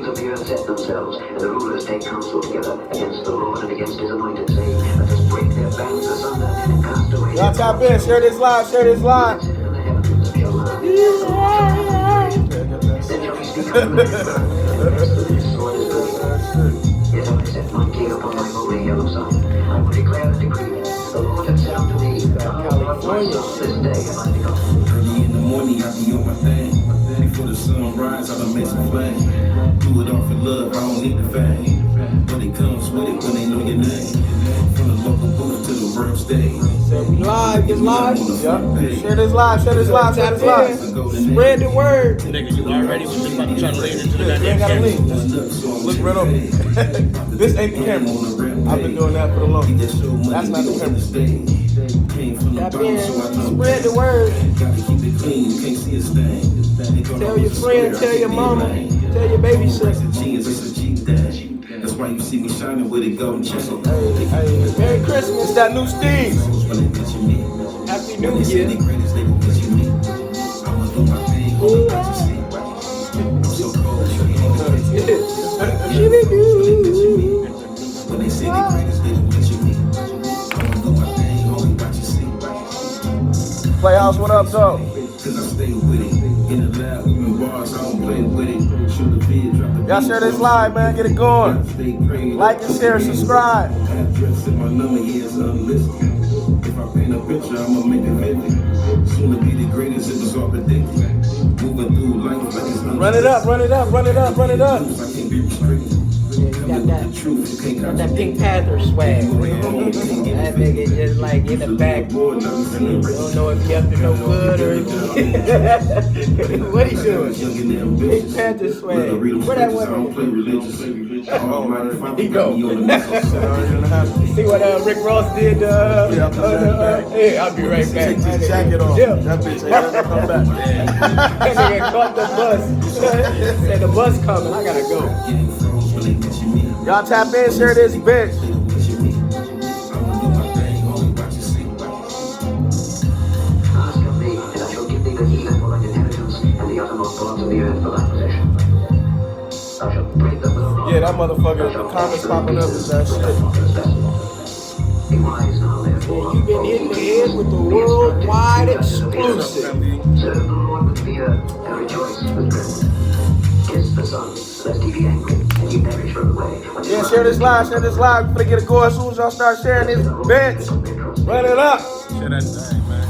kings of the earth set themselves, and the rulers take counsel together against the Lord and against his anointed, saying, let us break their bands asunder and cast away. Y'all tap in, share this live, share this live. Yes, I set my king upon my holy yellow sun. I will declare the decree. The Lord had said unto me, this day have I begun. Early in the morning, I be on my thing. Before the sun rise, I done make some flame. Do it all for love, I don't need the fame. But it comes with it when they know your name. From the local booth to the world stage. So we live, get live. Yep. Share this live, share this live, share this live. Spread the word. Nigga, you already was just about to try to lean into the You ain't goddamn gotta camera. leave. Look right over. This ain't the camera. I've been doing that for the longest. That's not the camera. Tap in, spread the word. Gotta keep it clean, you can't see a stain. Tell your friend, tell your mama, tell your baby sister. That's why you see me shining with a golden chain. Hey, Merry Christmas, that new Steez. Happy New Year. When they say the greatest, they don't let you meet. I'ma do my thing, only watch you see. Playhouse, what up, though? Cause I stay with it. In the lab, in bars, I don't play with it. Shoot the vid, drop the Y'all share this live, man. Get it going. Like and share, subscribe. Address and my number is unlisted. If I paint a picture, I'ma make it vivid. Soon to be the greatest, it was all predicted. Moving through life like it's unlisted. Run it up, run it up, run it up, run it up. I can't be restricted. Got that Pink Panther swag. That nigga just like in the back. You don't know if you up to no good or if what he doing? Pink Panther swag. Where that one? Oh, he go. See what Rick Ross did? Hey, I'll be right back. Take this jacket off. Yeah. That bitch ain't never come back. That nigga caught the bus. Said the bus coming. I gotta go. Y'all tap in, share this bitch. Ask of me, and I shall give thee the heathen for thine inheritance, and the uttermost parts of the earth for thy possession. Thou shalt break the bow. Yeah, that motherfucker, the comments popping up is that shit. Be wise now, therefore. You've been hit in the head with the worldwide exclusive. Serve the Lord with fear, and rejoice with gladness. Kiss the Son, lest he be angry, and you perish from the way. Yeah, share this live, share this live. We're gonna get it going as soon as y'all start sharing this bitch. Run it up. Share that thing, man.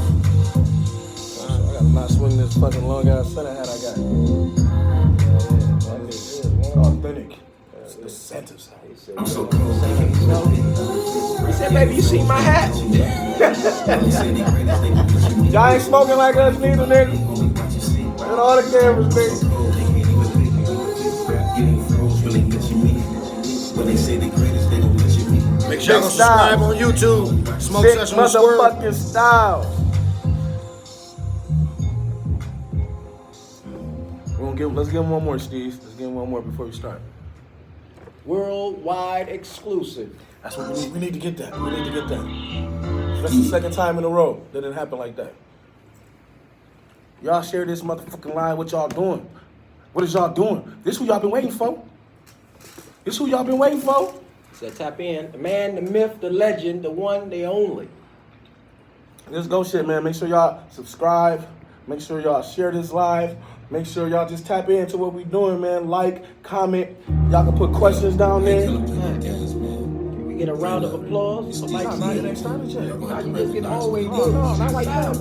I gotta not swing this fucking long ass Santa hat I got. It's authentic. It's the Santa's hat. I'm so cold. He said, baby, you see my hat? Y'all ain't smoking like us neither, nigga. And all the cameras, nigga. Make sure y'all go subscribe on YouTube. Smoke Big Session with Squirrel. motherfucking Styles. Let's give him one more, Steez. Let's give him one more before we start. Worldwide exclusive. That's what we need. We need to get that. We need to get that. That's the second time in a row that it happened like that. Y'all share this motherfucking line. What y'all doing? What is y'all doing? This who y'all been waiting for. This who y'all been waiting for. So tap in. The man, the myth, the legend, the one, the only. Let's go shit, man. Make sure y'all subscribe. Make sure y'all share this live. Make sure y'all just tap into what we doing, man. Like, comment. Y'all can put questions down there. Can we get a round of applause? It ain't started yet. Nah, you just can always do it. No, not like that.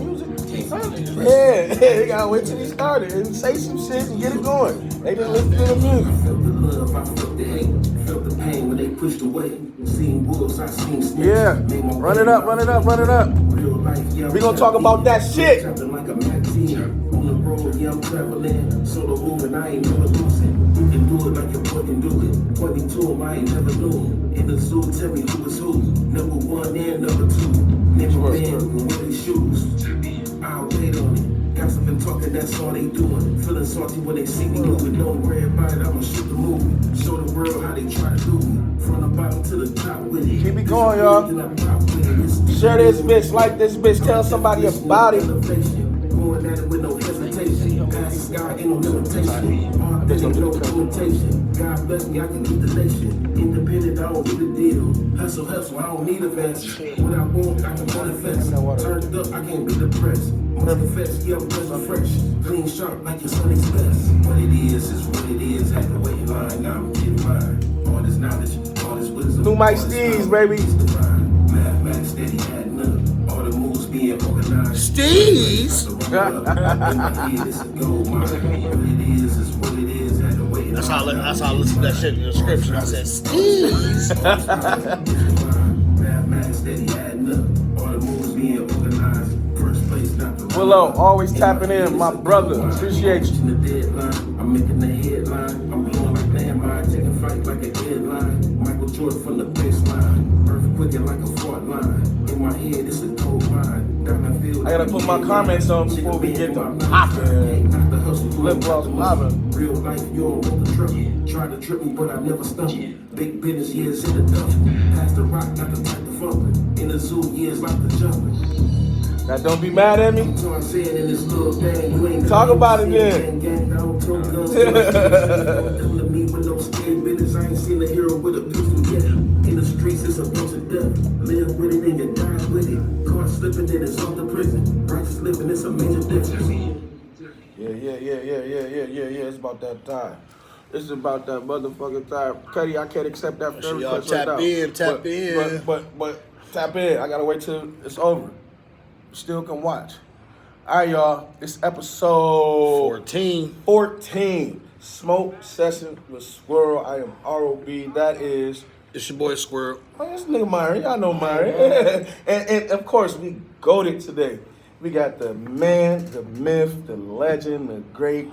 Yeah, they gotta wait till he started and say some shit and get it going. They didn't listen to the music. I felt the love, I felt the hate, felt the pain when they pushed away. Seen wolves, I seen snakes. Yeah, run it up, run it up, run it up. Real life, yeah, We gonna talk about that shit. Trapping like a magazine. On the road, yeah, I'm traveling. Solo moving, I ain't never losing. You can do it like your boy can do it. Pointing to him, I ain't never knew him. In the zoo, tell me who is who. Number one and number two. Never been who wear these shoes. I'll wait on it. Got something talking, that's all they doing. Feeling salty when they see me moving. Don't worry about it, I'ma shoot the movie. Show the world how they try to do me. From the bottom to the top with it. Keep it going, y'all. Share this bitch, like this bitch, tell somebody about it. Going at it with no hesitation. sky ain't no limitation. All things, no limitation. God bless me, I can lead the nation. Independent, I don't need a deal. Hustle, hustle, I don't need a vest. What I want, I can manifest. Turned up, I can't be depressed. Must confess, yeah, I'm pleasant fresh. Clean sharp like your Sunny's best. What it is what it is. Had to wait in line, now I'm getting mine. All this knowledge, all this wisdom. New Mike Steez, baby. Mathematics steady adding up. All the moves being organized. Steez? That's how I listen to that shit in the description. I said, Steez. Willow, always tapping in, my brother. Appreciate you. I'm making the headline. I'm blowing like landmine, taking flight like a deadline. Michael Jordan from the baseline. Earthquaking like a fault line. In my head, it's a gold mine. I gotta put my comments on before we get them popping. Lip gloss popping. Real life, you don't want the trouble. Try to trip me, but I never stumble. Big business, years in the duffel. Pass the rock, not the type to fumble. In the zoo, years like the jungle. Now don't be mad at me. So I'm saying in this little thing, you ain't Talk about it then. Me with no scared business. I ain't seen a hero with a pistol yet. In the streets, it's a bunch of death. Live with it and you die with it. Caught slipping, then it's off the prison. Righteous living, it's a major difference. Yeah. It's about that time. It's about that motherfucking time. Cuddy, I can't accept that So for y'all tap in. But tap in. I gotta wait till it's over. Still can watch. All right, y'all. It's episode 14. Smoke Session with Squirrel. I am ROB. That is... It's your boy Squirrel. Oh, this nigga Myron. Y'all know Myron. and of course, we goated today. We got the man, the myth, the legend, the great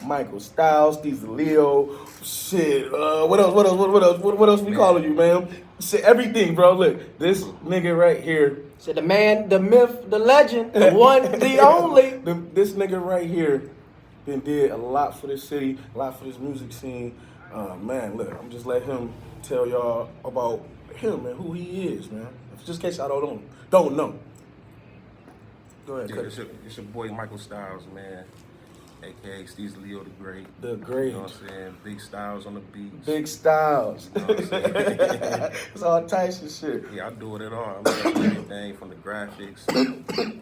Michael Styles, Steez Leo. Shit. What else we calling you, man? Shit, everything, bro. Look, this nigga right here. So the man, the myth, the legend, the one, the only. This nigga right here been did a lot for this city, a lot for this music scene. Man, look, I'm just let him tell y'all about him and who he is, man. Just in case y'all don't know. Go ahead, Yeah, it's your boy Michael Styles, man. AKA Steez Leo the Great. The Great. You know what I'm saying? Big Styles on the beats. Big Styles. You know what I'm saying? It's all types of shit. Yeah, I do it all. I mean, everything from the graphics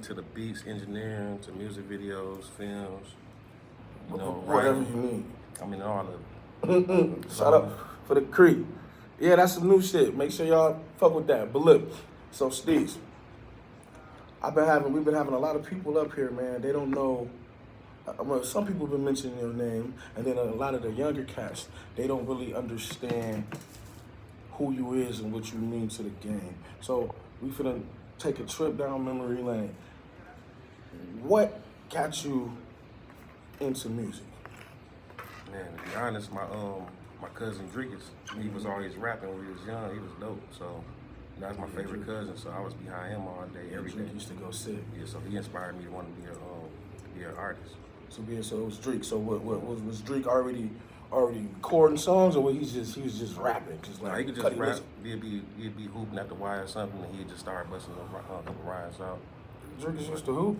to the beats, engineering, to music videos, films. You know, Whatever writing. you need. I mean, all of it. Shout out for the creep. Yeah, that's some new shit. Make sure y'all fuck with that. But look, so Steez, we've been having a lot of people up here, man. They don't know. Well, some people have been mentioning your name, and then a lot of the younger cats, they don't really understand who you is and what you mean to the game. So we finna take a trip down memory lane. What got you into music? Man, to be honest, my cousin Dreekes, he was always rapping when he was young. He was dope. So that's my favorite cousin. So I was behind him all day, every day. Drake used to go sit. Yeah, so he inspired me to want to be an artist. So it was Drake. So what was Drake already recording songs, or he was just rapping? Just like He could just Cuddy rap. Listen? He'd be hooping at the wire or something, and he'd just start busting a couple rhymes out. Drake used to hoop.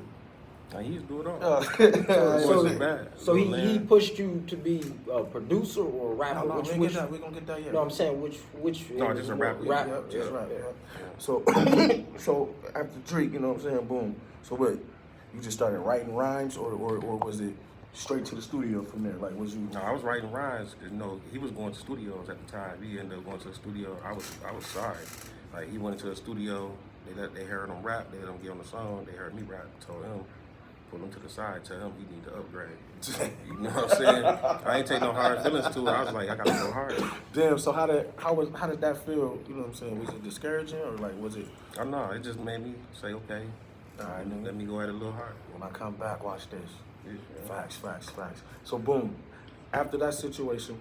Like, he used to do it all. Oh. It wasn't bad. So he pushed you to be a producer or a rapper? No, we gonna get that yet. No, I'm saying which No, just a rapper. Rapper. Yeah, just rap. Yeah. So so after Drake, you know what I'm saying? Boom. So what? You just started writing rhymes, or was it straight to the studio from there? Like, was you? No, I was writing rhymes. 'Cause, he was going to studios at the time. He ended up going to the studio. I was sorry. Like, he went to the studio. They heard him rap. They let him get on the song. They heard me rap. Told him, pull him to the side. Tell him he need to upgrade. You know what I'm saying? I ain't take no hard feelings to it. I was like, I gotta go hard. Damn. So how did that feel? You know what I'm saying? Was it discouraging, or like was it? I don't know. It just made me say, okay, All right, let me go at it a little hard. When I come back, watch this. Yeah. Facts. So boom, after that situation,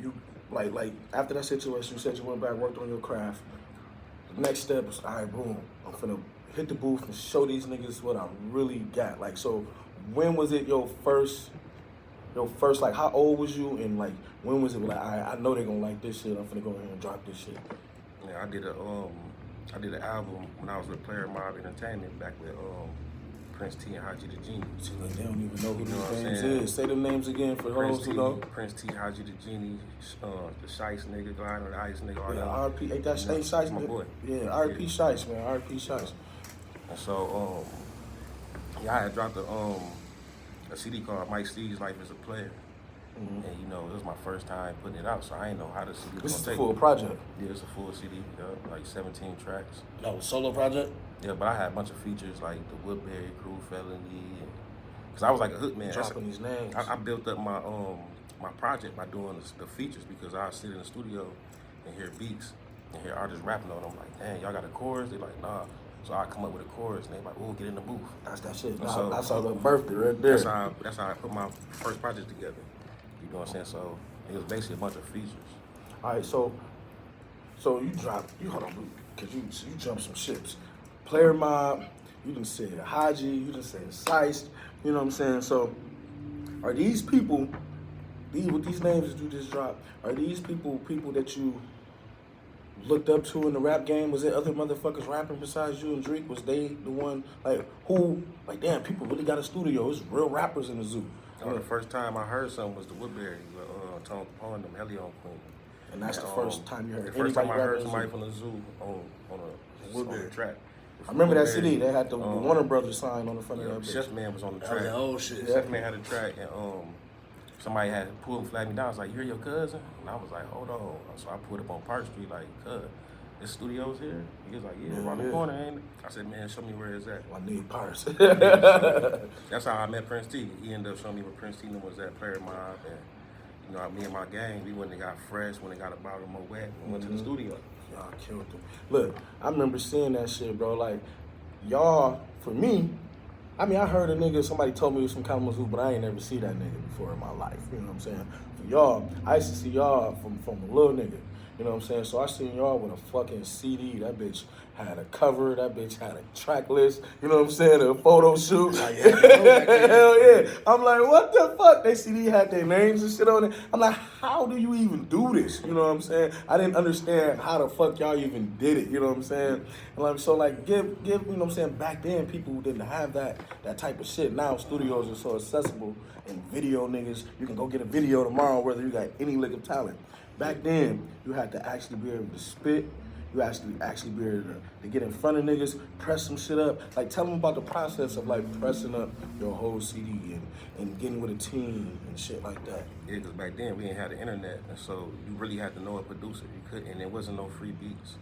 you after that situation, you said you went back, worked on your craft. The next step is, all right, boom, I'm finna hit the booth and show these niggas what I really got. Like, so when was it your first, like, how old was you, and like, when was it like, all right, I know they gonna like this shit, I'm finna go ahead and drop this shit? Yeah, I did an album when I was with Player Mob Entertainment back with Prince T and Haji the Genie. See, like, they don't even know who You know what I'm these saying? names is. Say them names again for Prince those T, who know. Prince T, Haji the Genie, the Shice nigga, Glide on the Ice nigga, all Yeah, that. R.P. Ain't that You know, ain't Shice? my boy. Yeah, R.P. Shice, man. R.P. Shice. And so, yeah, I had dropped a CD called Mike Steez Life as a Player. And, you know, it was my first time putting it out, so I didn't know how the CD was This is the take. full project. Yeah, it's a full CD, like 17 tracks. That was solo project? Yeah, but I had a bunch of features like the Woodbury Crew, Felony, because I was like a hook man. Dropping these names. I built up my my project by doing the features because I sit in the studio and hear beats and hear artists rapping on them. I'm like, dang, y'all got a chorus? They like, nah. So I come up with a chorus and they like, oh, get in the booth. That's that shit. So- I saw the birthday right there. That's how I put my first project together. You know what I'm saying? So it was basically a bunch of features. All right, so you hold on, because you jumped some ships. Player Mob, you done said Haji, you done said Sice, you know what I'm saying? So are these people, with these names that you just dropped, are these people that you looked up to in the rap game? Was there other motherfuckers rapping besides you and Drake? Was they the one, damn, people really got a studio. It's real rappers in the zoo. The first time I heard something was the Woodbury, Tone Capone, them Helion Queen. And that's the first time you heard The first time I anybody heard rapping somebody in the from the zoo on a track. I remember that CD. They had the Warner Brothers sign on the front of that bitch. Chef Man was on the That was track. the old shit. Chef Man had a track, and somebody had pulled and flagged me down. I was like, "You're your cousin?" And I was like, "Hold on." So I pulled up on Park Street, like, "Cuz, this studio's here?" He was like, "Yeah, around the corner, ain't it?" I said, "Man, show me where it's at." I need parts. That's how I met Prince T. He ended up showing me where Prince T was at, Player Mob, and you know, me and my gang, we went and got fresh, when they got a bottle more wet, and went to the studio. Y'all killed them. Look, I remember seeing that shit, bro. Like, y'all, for me, I mean, I heard a nigga, somebody told me he was from Kalamazoo, but I ain't never see that nigga before in my life. You know what I'm saying? For y'all, I used to see y'all from a little nigga. You know what I'm saying? So I seen y'all with a fucking CD. That bitch had a cover. That bitch had a track list. You know what I'm saying? A photo shoot. Hell yeah. I'm like, what the fuck? They CD had their names and shit on it. I'm like, how do you even do this? You know what I'm saying? I didn't understand how the fuck y'all even did it. You know what I'm saying? And like, so like, give, you know what I'm saying? Back then, people didn't have that type of shit. Now studios are so accessible and video niggas. You can go get a video tomorrow whether you got any lick of talent. Back then, you had to actually be able to spit. You actually be able to get in front of niggas, press some shit up. Like, tell them about the process of, like, pressing up your whole CD and getting with a team and shit like that. Yeah, because back then we didn't have the internet, and so you really had to know a producer. You couldn't, and there wasn't no free beats.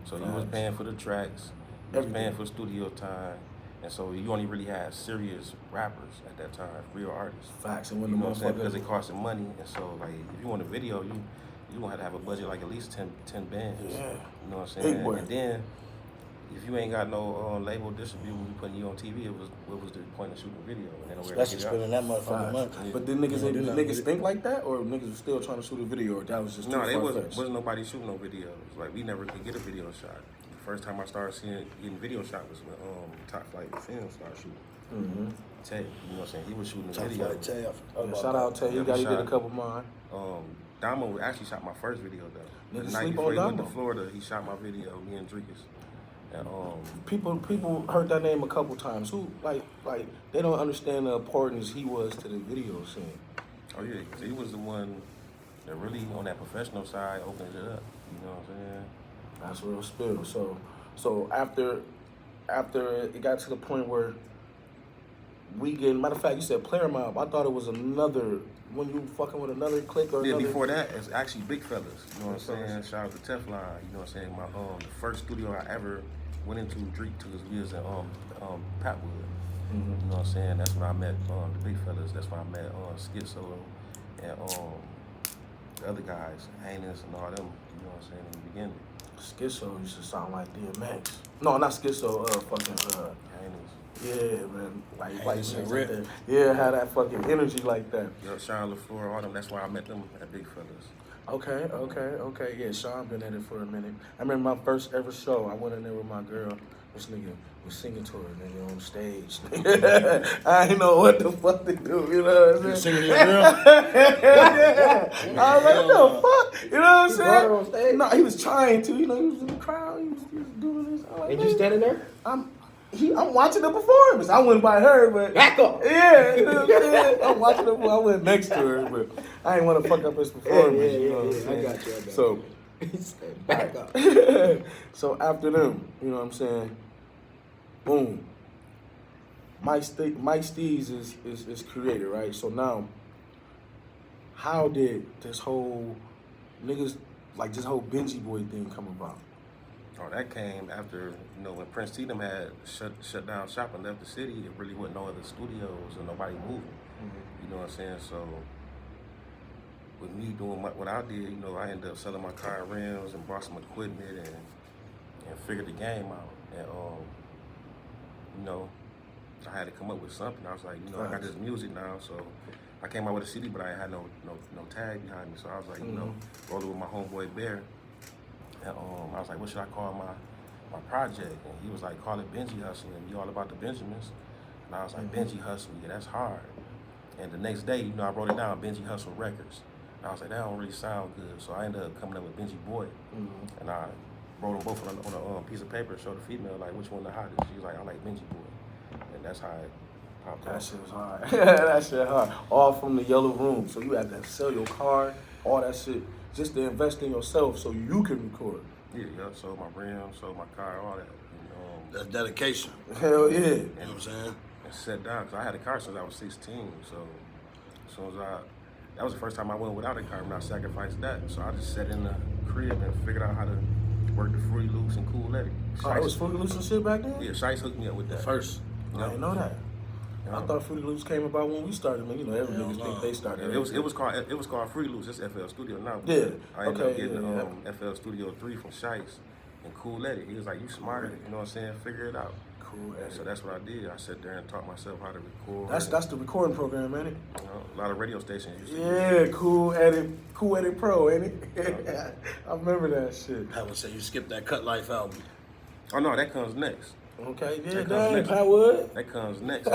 So you was paying for the tracks, you was paying for studio time, and so you only really had serious rappers at that time, real artists. Facts. And You when know the what I'm saying? motherfuckers... Because it cost some money, and so like if you want a video, you gonna have to have a budget like at least 10 bands. Yeah. You know what I'm saying? Big boy. And then if you ain't got no label distributing, we putting you on TV, what was the point of shooting a video? And then nowhere to Especially get it out. spending that motherfucking money. But then niggas, Yeah, did do niggas not- think like that, or niggas was still trying to shoot a video, or that was just No, too they far-fetched? wasn't nobody shooting no videos. Like we never could get a video shot. The first time I started getting video shot was when Top Flight Film started shooting. Mm-hmm. Tay, you know what I'm saying? He was shooting the Top video. Flight Tay, I forgot about Shout out to you. Yeah, He did a shot. couple of mine. Damo actually shot my first video though. Niggas The night sleep before on he went to Damo. Florida, he shot my video, me and Dreekers. And People heard that name a couple times. Who like they don't understand the importance he was to the video scene. oh yeah, 'cause he was the one that really on that professional side opened it up. You know what I'm saying? That's real spill. So after it got to the point where matter of fact, you said Player Mob. I thought it was another when you fucking with another clique or Yeah, another. before that, it's actually Big Fellas. You know what I'm Big saying? Fellas. Shout out to Teflon. You know what I'm saying? My the first studio I ever went into Drake to we was in Patwood. You know what I'm saying? That's when I met the Big Fellas. That's when I met Schizo and the other guys, Heinous and all them. You know what I'm saying? In the beginning, Schizo used to sound like DMX. No, not Schizo. Heinous. Yeah, man. Like Heinous and shit Rip. like that. Yeah, had that fucking energy like that. Yo, Sean LaFleur, all them. That's why I met them at Big Fellas. Okay. Yeah, Sean been at it for a minute. I remember my first ever show. I went in there with my girl. This nigga was singing to her, nigga, on stage. I ain't know what the fuck to do, you know what I'm saying? Singing to your girl? Yeah. I was like, what the fuck? You know what I'm You saying? brought her on stage? No, he was trying to. You know, he was in the crowd. He was doing this. I'm like, And you "Man." standing there? I'm watching the performance. I went by her, but Back up. yeah, you know what I'm saying? I'm watching the. I went next to her, but I didn't want to fuck up his performance. You know what I'm saying? I got you. So He said, back up. so after them, you know what I'm saying? Boom. Mike Steez is created, right? So now, how did this whole niggas like this whole Benji Boy thing come about? Oh, that came after, when Prince Tatum had shut down shop and left the city. It really wasn't no other studios and nobody moving. You know what I'm saying? So with me doing what I did, I ended up selling my car rims and bought some equipment and figured the game out. And I had to come up with something. I was like, I got this music now, so I came out with a CD, but I had no tag behind me. So I was like, rolling with my homeboy Bear. And I was like, what should I call my project? And he was like, call it Benji Hustle, and be all about the Benjamins. And I was like, Benji Hustle, yeah, that's hard. And the next day, I wrote it down, Benji Hustle Records. And I was like, that don't really sound good. So I ended up coming up with Benji Boy. And I wrote them both on a piece of paper, showed the female, like, which one the hottest? She was like, I like Benji Boy. And that's how it popped That up. shit was hard. That shit hard. All from the yellow room. So you had to sell your car, all that shit, just to invest in yourself so you can record. Yeah, sold my rims, sold my car, all that. That's dedication. Hell yeah. You know what I'm saying? And sat down, because I had a car since I was 16. So as soon as that was the first time I went without a car, and I sacrificed that. So I just sat in the crib and figured out how to work the Fruity Loops and Cool Edit. Oh, it was Fruity Loops and shit back then? Yeah, Shice hooked me up with that. First. I didn't know that. I thought Fruity Loops came about when we started, man. Every niggas think they Yeah, started. it was called Fruity Loops. It's FL Studio now. Yeah. I ended up getting yeah. FL Studio 3 from Shice and Cool Edit. He was like, you smarter, you know what I'm saying? Figure it out. Cool And so that's what I did. I sat there and taught myself how to record. That's the recording program, ain't it? A lot of radio stations used to Yeah, Cool Edit Pro, ain't it? I remember that shit. I would say you skipped that Cut Life album. Oh no, that comes next. Okay, yeah, That comes dang, next. Pat Wood. That comes next.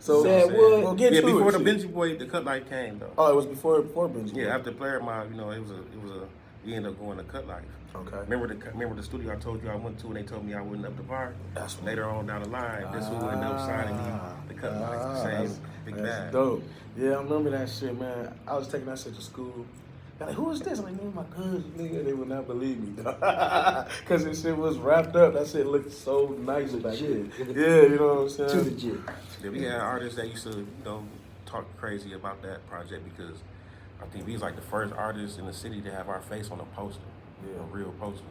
So Sad Wood. We'll get Yeah, to before it, the shit. Benji Boy, the Cut Life came though. Oh, it was before Benji. Yeah, after Player Mob, we ended up going to Cut Life. Okay. Remember the studio I told you I went to, and they told me I wasn't up to par. That's what- Later on down the line, this who ended up signing me the Cut Life, the same big that's bag. dope. Yeah, I remember that shit, man. I was taking that shit to school. They're like, who is this? I'm like, man, my cousin, nigga. They would not believe me, because this shit was wrapped up. That shit looked so nice back then. Yeah, you know what I'm saying? Too legit. Yeah, we had artists that used to, talk crazy about that project because I think we was like the first artists in the city to have our face on a poster. Yeah. A real poster,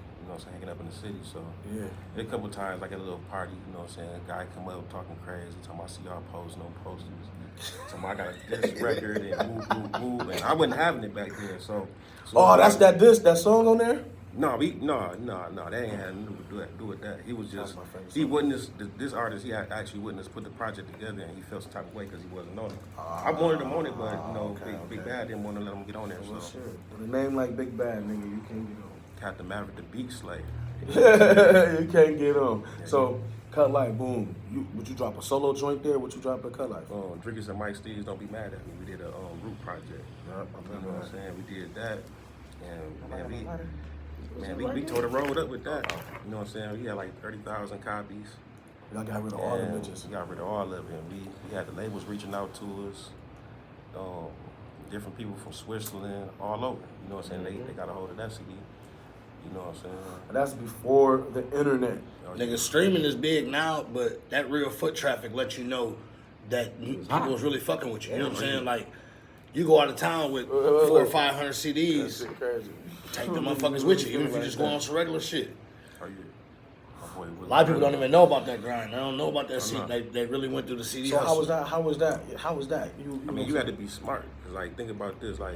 hanging up in the city. So Yeah. a couple times, like at a little party, a guy come up talking crazy, talking about, see y'all posting on posters. So I got this record and move, and I wasn't having it back then. So Oh, that's that song on there? No, they ain't had nothing to do with that. He was just, my favorite he wasn't this artist, he actually wouldn't put the project together, and he felt some type of way because he wasn't on it. I wanted him on it, but Big Bad didn't want to let him get on there. Well, So sure. With a name like Big Bad, nigga, you can't get on. Captain Maverick, the Beat Slayer. You can't get on. So, Cut Life, boom. Would you drop a solo joint there? Would you drop a Cut Life? Drinkers and Mike Steez, don't be mad at me. We did a Root project. Yep, I You know remember what that. I'm saying? We did that, and we tore the road up with that. You know what I'm saying? We had like 30,000 copies. Y'all got rid of all the And bitches. We got rid of all of it. We had the labels reaching out to us. Different people from Switzerland, all over. You know what I'm saying? They got a hold of that CD. You know what I'm saying? That's before the internet. Nigga, streaming is big now, but that real foot traffic lets you know that people is really fucking with you. You know what I'm saying? Like, you go out of town with 400 or 500 That CDs, shit crazy. take the motherfuckers with you, even if you just go on some regular shit. Oh, yeah. My boy A lot of people don't even know about that grind. They don't know about that CD. They really went through the CD So hustle. how was that? I mean, you had to be smart. Cause like, think about this. Like,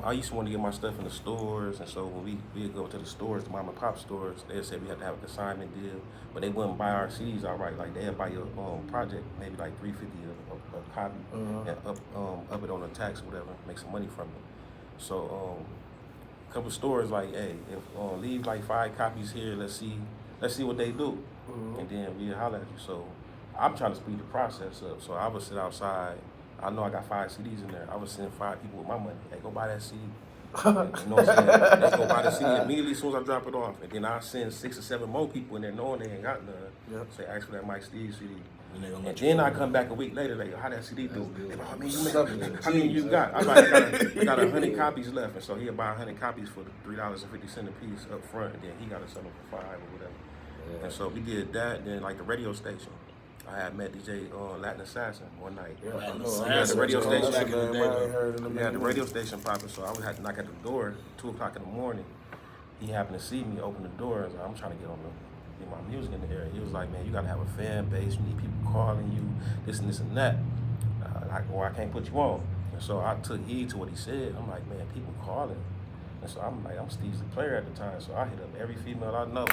I used to want to get my stuff in the stores, and so when we'd go to the stores, the mom and pop stores, they said we had to have a consignment deal, but they wouldn't buy our CDs outright. Like, they'd buy your project, maybe like $350 a copy, and up it on the tax or whatever, make some money from it. So a couple stores like, hey, if leave like 5 copies here, let's see what they do, and then we'll holler at you. So I'm trying to speed the process up. So I would sit outside. I know I got 5 CDs in there. I would send 5 people with my money. Hey, go buy that CD. You know what I'm saying? They go buy the CD immediately as soon as I drop it off. And then I send 6 or 7 more people in there knowing they ain't got none. Yep. Say, ask for that Mike Steez CD. And And then I come back a week later, like, how that CD do? They like, how many you got? I got 100 copies left. And so he'll buy 100 copies for $3.50 a piece up front. And then he got to sell them for $5 or whatever. Yeah. And so we did that. Then, like, the radio station. I had met DJ Latin Assassin one night. Yeah, Latin I know. Assassin. We had the radio station. Back in the day, though. We had the radio station popping, so I would have to knock at the door 2 o'clock in the morning. He happened to see me open the door. I was like, I'm trying to get my music in the area. He was like, man, you gotta have a fan base. You need people calling you, this and this and that. Or I can't put you on. And so I took heed to what he said. I'm like, man, people calling. And so I'm like, I'm Steez the player at the time. So I hit up every female I know,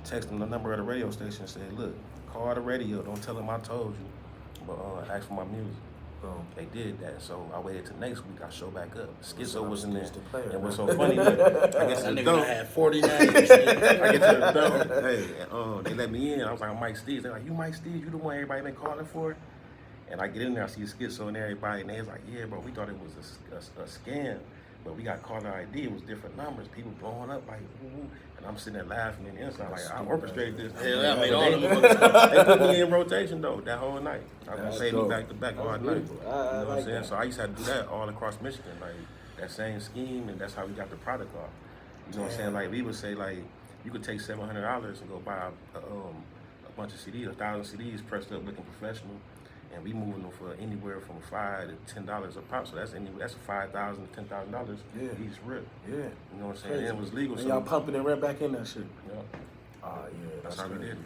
text them the number of the radio station and said, look, call the radio. Don't tell them I told you, but ask for my music. They did that, so I waited till next week. I show back up. Schizo was in there, and what's so funny? Look, I guess That the nigga dope. had 49. I get to the dope. Hey, they let me in. I was like, I'm Mike Steez. They're like, you Mike Steez? You the one everybody been calling for? And I get in there, I see Schizo and everybody, and they was like, yeah, bro, we thought it was a scam. But we got caller ID, it was different numbers, people blowing up like, ooh, and I'm sitting there laughing in the inside, like, I orchestrated this. Hell, I made all them They put me in rotation though, that whole night. I was That's saved me dope. back to back all night. You beautiful. know I what I'm like saying? that. So I used to have to do that all across Michigan, like that same scheme, and that's how we got the product off. You know what I'm saying? Like we would say, like, you could take $700 and go buy a bunch of CDs, 1,000 CDs pressed up looking professional. And we moving them for anywhere from $5 to $10 a pop. So that's $5,000 to $10,000 Yeah. each rip. Yeah. You know what I'm saying? And it was legal. And So y'all pumping it right back in that shit. yeah, Yeah, that's how we did it.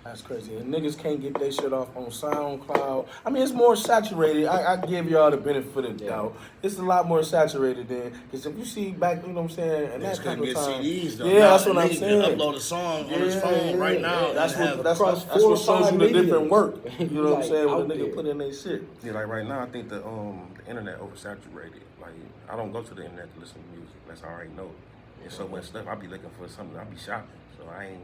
That's crazy. And niggas can't get their shit off on SoundCloud. I mean, it's more saturated. I give y'all the benefit of the doubt. It's a lot more saturated than, because if you see back, you know what I'm saying, and that Niggas type couldn't of get time. CDs though. Yeah, Now that's what a I'm nigga saying. can upload a song on his phone right now. That's and have what across that's what 4 or shows 5 you the different million. work. You know what I'm Like, saying? When out the nigga there. put in their shit. Yeah, like right now, I think the internet oversaturated. Like I don't go to the internet to listen to music. That's how I already know. There's so much stuff. I be looking for something. I be shopping, so I ain't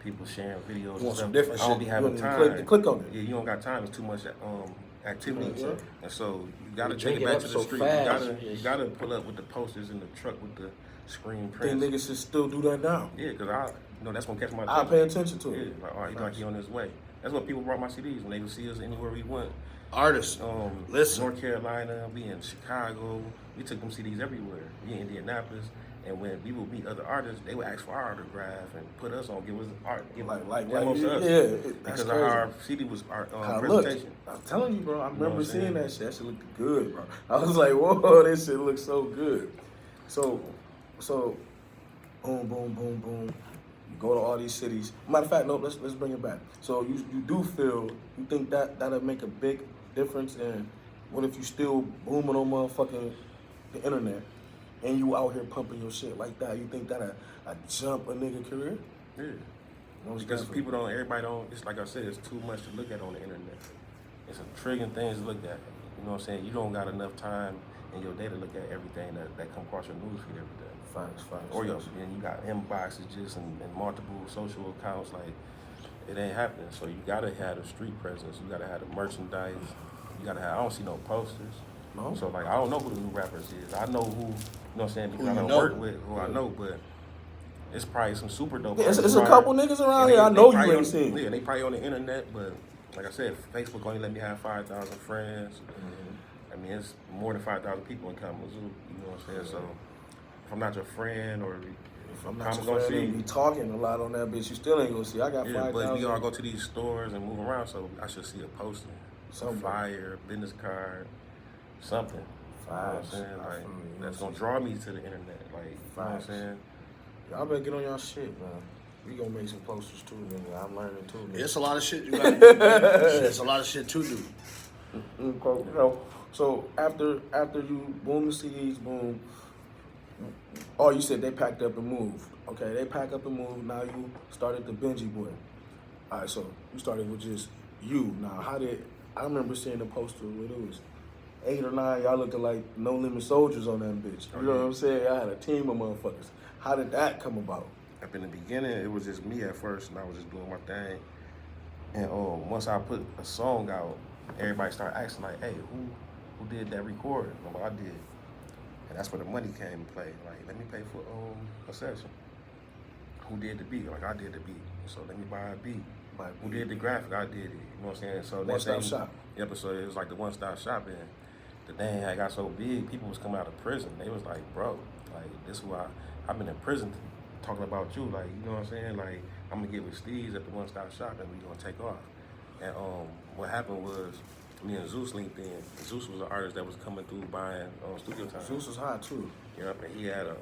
people sharing videos. You and want stuff. some different I don't shit. be You having don't time. even click on it. Yeah, you don't got time. It's too much activity. Yeah. And so you gotta We take it drink it back up to the so street. fast. You gotta pull up with the posters in the truck with the screen Think prints. niggas should still do that now. Yeah, cause that's gonna catch my I attention. pay attention to Yeah, it. like, oh, he like he on his way. That's what people brought my CDs when they would see us anywhere we went. artists. Listen. North Carolina, we in Chicago. We took them CDs everywhere. We in Indianapolis. And when we would meet other artists, they would ask for our autograph and put us on, give us art, give Like demos to us. yeah, that's Because of crazy. how our CD was our How it looked. presentation. I'm telling you, bro. I remember what I'm seeing saying? that shit. That shit looked good, bro. I was like, whoa, this shit looks so good. So, boom, boom, boom, boom. You go to all these cities. Matter of fact, no, let's bring it back. So you do feel, you think that'll make a big difference in what if you still booming on motherfucking the internet and you out here pumping your shit like that? You think that'll jump a nigga career? Yeah. Most Because definitely. everybody don't, it's like I said, it's too much to look at on the internet. It's a trillion things to look at. You know what I'm saying? You don't got enough time in your day to look at everything that come across your newsfeed every day. Facts. Or and you got inboxes just and multiple social accounts, like it ain't happening. So you gotta have the street presence, you gotta have the merchandise, you gotta have, I don't see no posters. No? So like I don't know who the new rappers is. I know who, you know what I'm saying, because Who I you don't know. work with who I know, but it's probably some super dope. Yeah, it's artists a around couple here. niggas around And here I they know you probably ain't on- seen. Yeah, they probably on the internet, but like I said, Facebook only let me have 5,000 friends. I mean, it's more than 5,000 people in Kalamazoo, you know what I'm saying? So if I'm not your friend or If I'm not I'm your gonna friend, see- be talking a lot on that bitch, you still ain't gonna see. I got yeah, 5,000. but we all go to these stores and move around, so I should see a poster, some Something. flyer, business card, something. You know what I'm Facts. saying? I Like, feel you. that's gonna draw me to the internet. Like, you know what I'm Facts. saying? Y'all better get on y'all shit, man. We gonna make some posters too, nigga. I'm learning too, nigga. It's a lot of shit you got. It's a lot of shit to do. You know, so after you boom the CDs, boom. Oh, you said they packed up and moved. Okay, they pack up and moved. Now you started the Benji Boy. All right, so you started with just you. Now, I remember seeing the poster where it was 8 or 9. Y'all looking like No Limit Soldiers on that bitch. You know what I'm saying? I had a team of motherfuckers. How did that come about? Up in the beginning, it was just me at first, and I was just doing my thing. And once I put a song out, everybody started asking like, "Hey, who did that recording?" I'm like, "I did." And that's where the money came in play. Like, let me pay for a session. Who did the beat? Like, I did the beat. So let me buy a beat. Who did the graphic? I did it. You know what I'm saying? So One-stop shop. Yep, so it was like the one-stop shop. And the thing I got so big, people was coming out of prison. They was like, bro, like, this is why I've been in prison talking about you. Like, you know what I'm saying? Like, I'm going to get with Steez at the one-stop shop and we going to take off. And what happened was, me and Zeus linked in. Zeus was an artist that was coming through buying studio time. Zeus was hot too. Yep, and he had a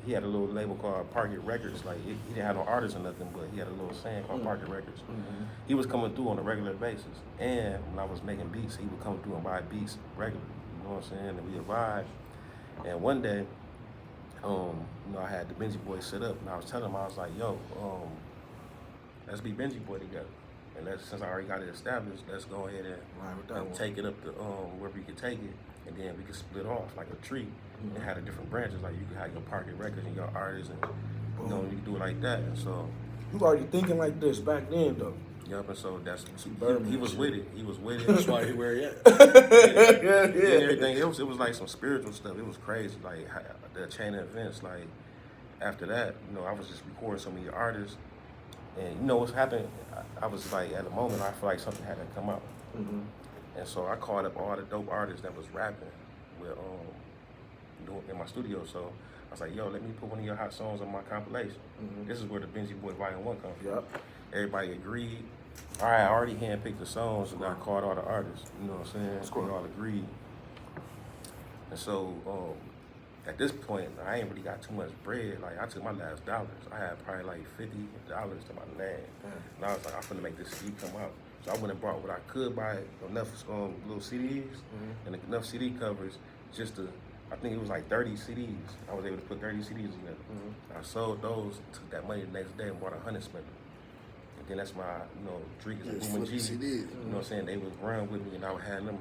he had a little label called Parket Records. Like he didn't have no artists or nothing, but he had a little saying called Parket Records. He was coming through on a regular basis, and when I was making beats, he would come through and buy beats regularly. You know what I'm saying? And we would vibe. And one day, I had the Benji Boy set up, and I was telling him, I was like, yo, let's be Benji Boy together. And since I already got it established, let's go ahead and take it up to wherever you can take it, and then we can split off like a tree and have the different branches. Like you can have your Parket Records and your artists, and you can do it like that. And so you already thinking like this back then, though. Yep, and so that's he was with it. He was with it. That's why he where he at. And everything else, it was like some spiritual stuff. It was crazy, like the chain of events. Like after that, I was just recording so many artists. And what's happened, I was like, at the moment, I feel like something had to come out. And so I called up all the dope artists that was rapping with, in my studio. So I was like, yo, let me put one of your hot songs on my compilation. This is where the Benji Boy Volume 1 comes from. Everybody agreed. All right, I already handpicked the songs, and I called all the artists. You know what I'm saying? They all agreed. And so, at this point, I ain't really got too much bread. Like, I took my last dollars. I had probably like $50 to my name. And I was like, I'm finna make this CD come out. So I went and bought what I could buy, enough little CDs and enough CD covers just to, I think it was like 30 CDs. I was able to put 30 CDs together. I sold those, took that money the next day and bought a 100 spender. And then that's my, Drake is a G. You know what I'm saying? They would run with me and I would have them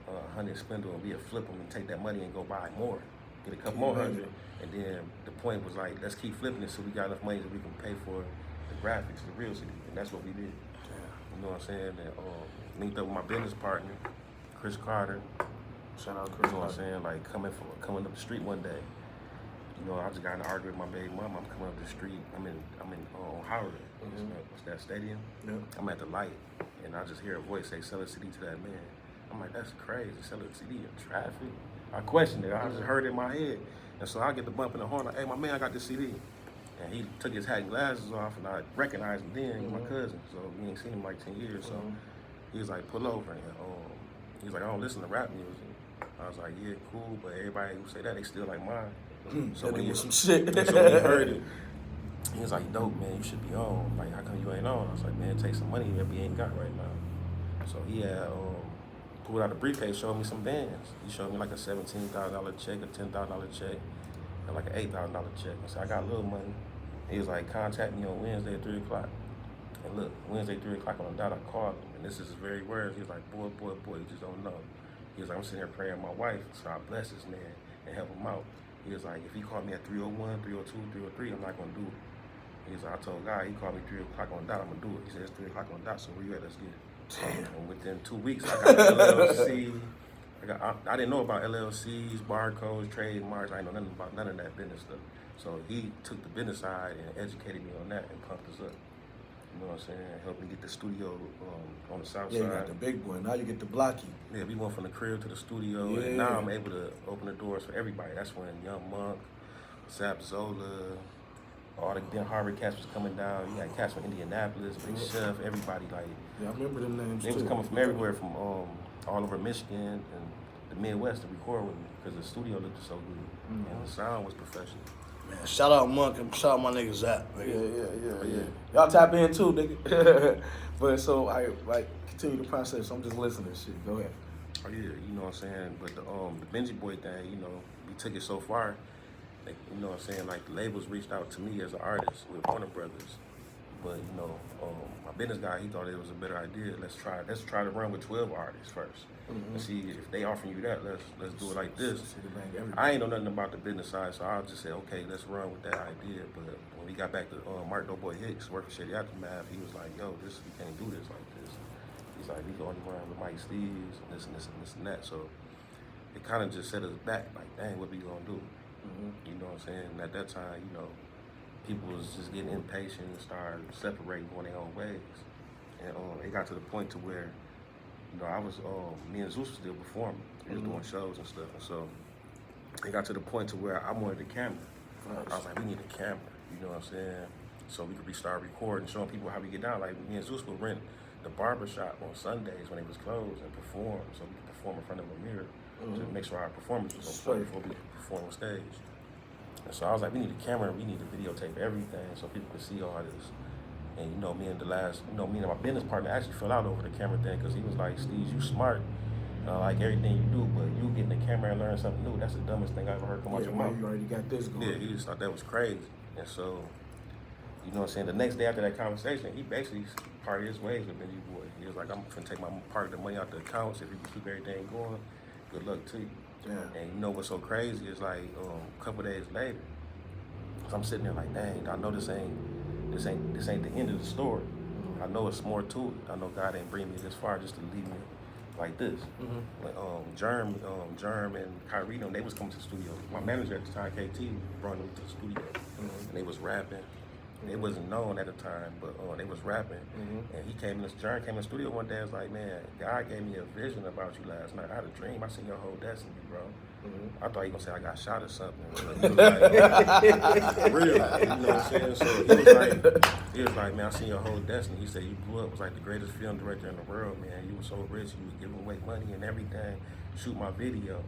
100 spender and we'd flip them and take that money and go buy more. Get a couple more hundred, and then the point was like, let's keep flipping it so we got enough money that we can pay for the graphics, the real CD, and that's what we did. You know what I'm saying? And linked up with my business partner, Chris Carter. Shout out Chris. You know what I'm saying? Like coming up the street one day. I just got in an argument with my baby mama. I'm coming up the street. I'm in on Howard. What's that stadium? I'm at the light, and I just hear a voice say, "Sell a CD to that man." I'm like, that's crazy. Sell a CD in traffic. I questioned it. I just heard it in my head. And so I get the bump in the horn. Like, hey, my man, I got this CD. And he took his hat and glasses off, and I recognized him then. He was my cousin. So we ain't seen him like 10 years. So he was like, pull over. And he was like, I don't listen to rap music. I was like, yeah, cool. But everybody who say that, they still like mine. So when he some shit. So when he heard it, he was like, dope, man, you should be on. Like, how come you ain't on? I was like, man, take some money that we ain't got right now. So he had pulled out a briefcase, showed me some bands. He showed me like a $17,000 check, a $10,000 check, and like an $8,000 check. I said, I got a little money. He was like, contact me on Wednesday at 3 o'clock. And look, Wednesday, 3 o'clock on the dot, I called him. And this is his very words. He was like, boy, you just don't know. He was like, I'm sitting here praying my wife, so I bless this man and help him out. He was like, if he called me at 3:01, 3:02, 3:03, I'm not gonna do it. He was like, I told God, he called me 3 o'clock on the dot, I'm gonna do it. He said, it's 3 o'clock on the dot, so where you at, let's get it. Damn. And within 2 weeks, I got an LLC. I didn't know about LLCs, barcodes, trademarks. I didn't know nothing about none of that business stuff. So he took the business side and educated me on that and pumped us up. You know what I'm saying? Helped me get the studio on the south side. Yeah, you got the big boy. Now you get the blocky. Yeah, we went from the crib to the studio, and now I'm able to open the doors for everybody. That's when Young Monk, Zap Zola, all the Ben Harvard cats was coming down. You had cats from Indianapolis, Big Chef, everybody like. Yeah, I remember them names. They was coming from everywhere, from all over Michigan and the Midwest to record with me because the studio looked so good and the sound was professional. Man, shout out Monk and shout out my nigga Zap. Yeah. Y'all tap in too, nigga. But so I continue the process. I'm just listening to shit. Go ahead. Oh yeah, you know what I'm saying. But the Benji Boy thing, we took it so far. Like, you know what I'm saying. Like the labels reached out to me as an artist with Warner Brothers, but my business guy, he thought it was a better idea. Let's try to run with 12 artists first and see if they offering you that. Let's do it like this. I ain't know nothing about the business side, so I'll just say, okay, let's run with that idea. But when we got back to Mark Doughboy Hicks working Shady Aftermath, he was like, yo, we can't do this like this. He's like, we can only run with Mike Steez and this and this and this and that. So it kind of just set us back. Like, dang, what we gonna do? You know what I'm saying? And at that time, you know, people was just getting impatient and started separating, going their own ways. And it got to the point to where, you know, I was, me and Zeus was still performing. We was doing shows and stuff. And so it got to the point to where I wanted a camera. I was like, we need a camera, you know what I'm saying? So we could start recording, showing people how we get down. Like, me and Zeus would rent the barber shop on Sundays when it was closed and perform, so we could perform in front of a mirror to make sure our performance was on point before we perform on stage. And so I was like, we need a camera, we need to videotape everything so people could see all this. And you know, me and my business partner actually fell out over the camera thing because he was like, Steez, you smart. Like everything you do, but you getting the camera and learn something new, that's the dumbest thing I ever heard come out your mouth. You already got this going. Yeah, he just thought that was crazy. And so, you know what I'm saying, the next day after that conversation, he basically parted his ways with Benji Boy. He was like, I'm finna take my part of the money out the accounts. If you can keep everything going, good luck to you. Yeah. And you know what's so crazy is like, a couple days later, I'm sitting there like, dang, I know this ain't the end of the story. I know it's more to it. I know God ain't bring me this far just to leave me like this. Like, Germ and Kyrie, they was coming to the studio. My manager at the time, KT, brought them to the studio, and they was rapping. They wasn't known at the time, but they was rapping. And Germ came in the studio one day and was like, man, God gave me a vision about you last night. I had a dream. I seen your whole destiny, bro. I thought he was gonna say I got shot or something. But he was like, real, you know what I'm saying? So he was like, man, I seen your whole destiny. He said you blew up, was like the greatest film director in the world, man. You were so rich, you was giving away money and everything. Shoot my video.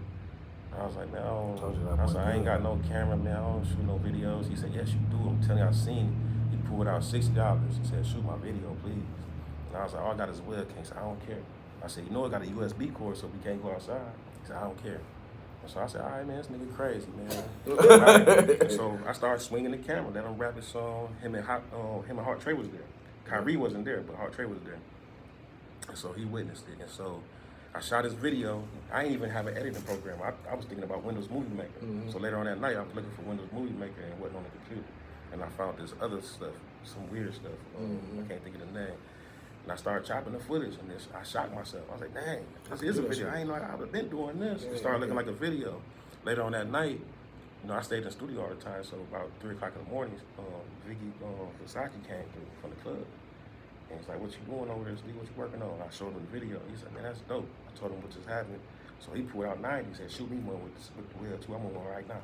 I was like, man, I ain't got no camera, man. I don't shoot no videos. He said, yes, you do. I'm telling you, I seen it. He pulled out $60. He said, shoot my video, please. And I was like, all I got is a webcam. He said, I don't care. I said, you know, I got a USB cord, so we can't go outside. He said, I don't care. And so I said, all right, man, this nigga crazy, man. And so I started swinging the camera, let him rap his song. Him and Hart Trey was there. Kyrie wasn't there, but Hart Trey was there. And so he witnessed it. And so I shot his video. I didn't even have an editing program. I was thinking about Windows Movie Maker. So later on that night, I was looking for Windows Movie Maker and it wasn't on the computer. And I found this other stuff, some weird stuff. I can't think of the name. And I started chopping the footage, and I shocked myself. I was like, dang, this is a video. I ain't know I've been doing this. It started looking like a video. Later on that night, you know, I stayed in the studio all the time, so about 3 o'clock in the morning, Vicky Versace came through from the club. And he's like, what you doing over there, Steve? What you working on? I showed him the video. He said, man, that's dope. I told him what just happened. So he pulled out 90. He said, shoot me one with the wheel, too. I'm on one right now.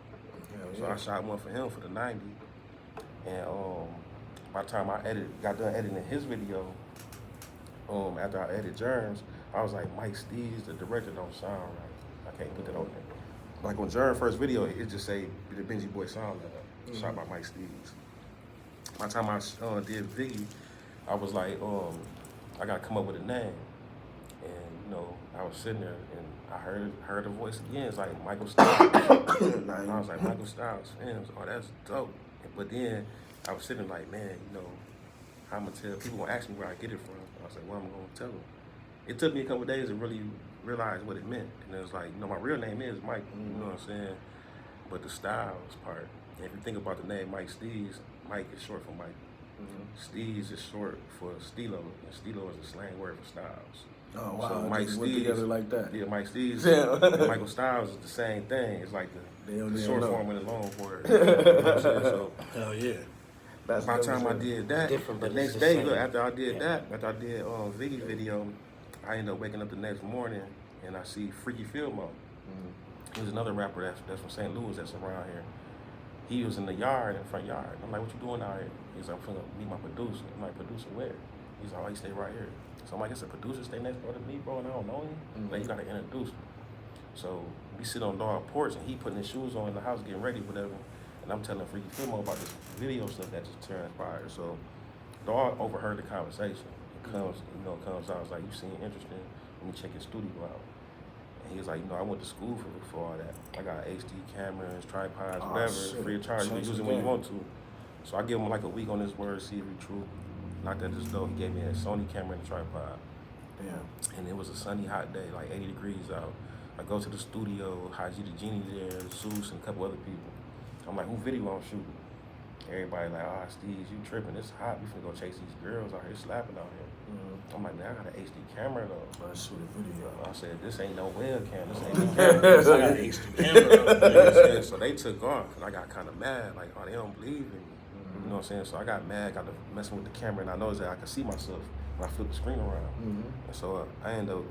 So I shot one for him for the 90. And by the time I got done editing his video, after I edited Germs, I was like, Mike Steez, the director, don't sound right. I can't put that on there. Like on Germs' first video, it just say the Benji Boy sound shot by Mike Steez. By the time I did Biggie, I was like, I gotta come up with a name. And you know, I was sitting there and I heard a voice again. It's like Michael Styles. And I was like, Michael Styles, fans, oh, that's dope. But then I was sitting like, man, you know, I'm gonna tell people gonna ask me where I get it from. I was like, well, I'm gonna tell them. It took me a couple of days to really realize what it meant. And it was like, you know, my real name is Mike, you know what I'm saying? But the Styles part, if you think about the name Mike Steez, Mike is short for Mike. Steez is short for Stilo, and Stilo is a slang word for Styles. Oh, wow. So Mike Steez, together like that. Yeah, Mike Steez and Michael Styles is the same thing. It's like the short form and the long word. You know what I'm saying? So, hell yeah. By the time I did that, the next day, look, after I did Viggy video, I ended up waking up the next morning and I see Freaky Filmo. He's another rapper that's from St. Louis that's around here. He was in the front yard. I'm like, what you doing out here? He's like, I'm finna meet my producer. I'm like, producer where? He's like, oh, he stay right here. So I'm like, it's a producer stay next door to me, bro, and I don't know him. Like, you gotta introduce me. So we sit on dog porch and he putting his shoes on in the house, getting ready, whatever. And I'm telling Freaky Filmo about this video stuff that just transpired. So dog overheard the conversation. It comes out, it's like, you seem interesting, let me check your studio out. And he was like, you know, I went to school for all that. I got HD cameras, tripods, whatever, free of charge. You can use it when you want to. So I give him like a week on his word, see if it's true. Knocked at this door, he gave me a Sony camera and a tripod. Damn. And it was a sunny, hot day, like 80 degrees out. I go to the studio, Haji the Genie there, Zeus, and a couple other people. I'm like, who video I'm shooting? Everybody like, Steez, you tripping, it's hot. We finna go chase these girls out here slapping out here. I'm like, man, I got an HD camera though. Let's shoot a video. I said, this ain't no webcam. This ain't no camera. I got an HD camera. So they took off, and I got kind of mad. Like, oh, they don't believe in me. You know what I'm saying? So I got mad, got to messing with the camera, and I noticed that I could see myself when I flip the screen around. And so I ended up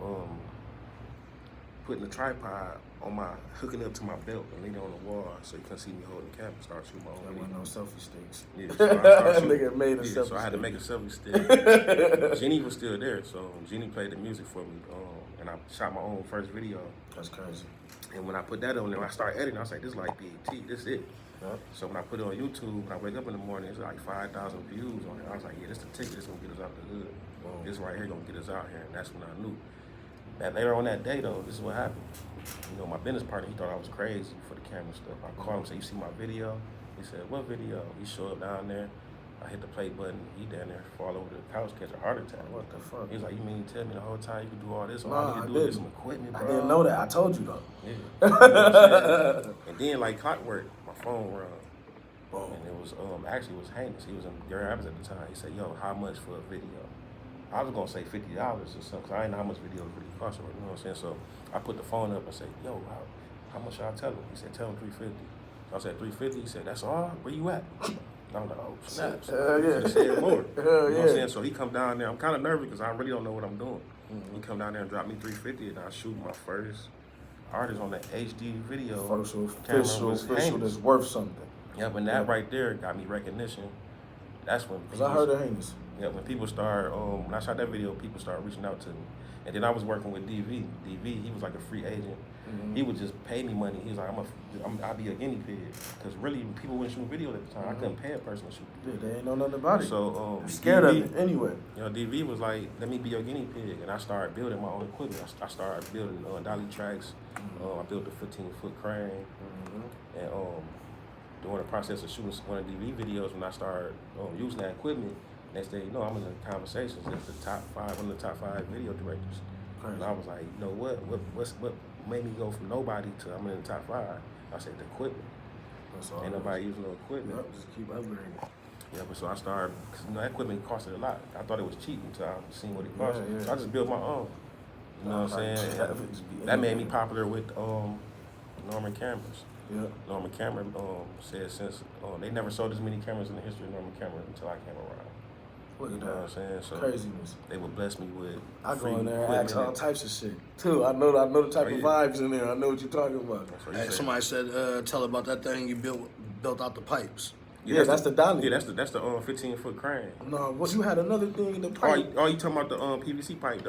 putting the tripod on hooking up to my belt and leaning on the wall so you couldn't see me holding the camera. Start shooting my own There video. wasn't no selfie sticks. Yeah, so I started shooting. Nigga made a selfie So I had to stick. make a selfie stick. Jenny was still there, so Jenny played the music for me, and I shot my own first video. That's crazy. And when I put that on there, I started editing. I was like, this is like BET, this is it. Yep. So when I put it on YouTube, when I wake up in the morning, it's like 5,000 views on it. I was like, yeah, this the ticket that's gonna get us out the hood. This right here gonna get us out here, and that's when I knew. That later on that day though, this is what happened. You know, my business partner, he thought I was crazy for the camera stuff. I called him, said, you see my video? He said, what video? He showed up down there. I hit the play button. He down there, fall over the couch, catch a heart attack. What the fuck? He was like, you mean tell me the whole time you could do all this? All Nah, I need I to do is didn't. some equipment, I bro. didn't know that. I told you though. Yeah. You know what I'm saying? And then like clockwork, my phone rung. Boom. And it was actually it was Haynes. He was in Gary Rapids at the time. He said, yo, how much for a video? I was gonna say $50 or something, because I didn't know how much videos really cost, you know what I'm saying? So I put the phone up and said, yo, how much should I tell him? He said, tell him $350. So I said, $350? He said, that's all? Where you at? And I was like, oh, snap. Hell yeah. He said more. Hell You know what I'm yeah. saying? So he come down there. I'm kind of nervous because I really don't know what I'm doing. He come down there and drop me $350, and I shoot my first artist on the HD video. First Camera official was that's Haynes. worth something. Yeah, but that right there got me recognition. That's when Cause I heard of Haynes. yeah, when people start, when I shot that video, people started reaching out to me. And then I was working with DV. DV, he was like a free agent. He would just pay me money. He was like, I'll be a guinea pig. Because really, people wouldn't shoot videos at the time. I couldn't pay a person to shoot Yeah, videos. they ain't know nothing about it. So, Scared DV, of it anyway. You know, DV was like, let me be your guinea pig. And I started building my own equipment. I started building dolly tracks. I built a 15-foot crane. And during the process of shooting one of the DV videos, when I started using that equipment, next thing you know, I'm in the conversations as the top 5, one of the top 5 video directors. And I was like, you know what made me go from nobody to I'm in the top 5? I said the equipment. That's all. Ain't nobody using no equipment. Yep, just keep upgrading. Yeah, but so I started, cause that equipment costed a lot. I thought it was cheap until I seen what it cost. Yeah. So I just built my own. You know what I'm saying? Yeah, it just be That made me anywhere. popular with Norman cameras. Yeah. Norman Cameron said since they never sold as many cameras in the history of Norman Cameron until I came around. Look You at know what I'm that. saying? So Craziness. they would bless me with I free go in there and ask all equipment. types of shit too. I know the type Oh, of yeah. vibes in there. I know what you're talking about. So you Hey, said- somebody said, tell about that thing you built out the pipes. Yeah, that's the dolly. Yeah, that's the 15-foot crane. No, what you had another thing in the Oh, pipe. you talking about the PVC pipe?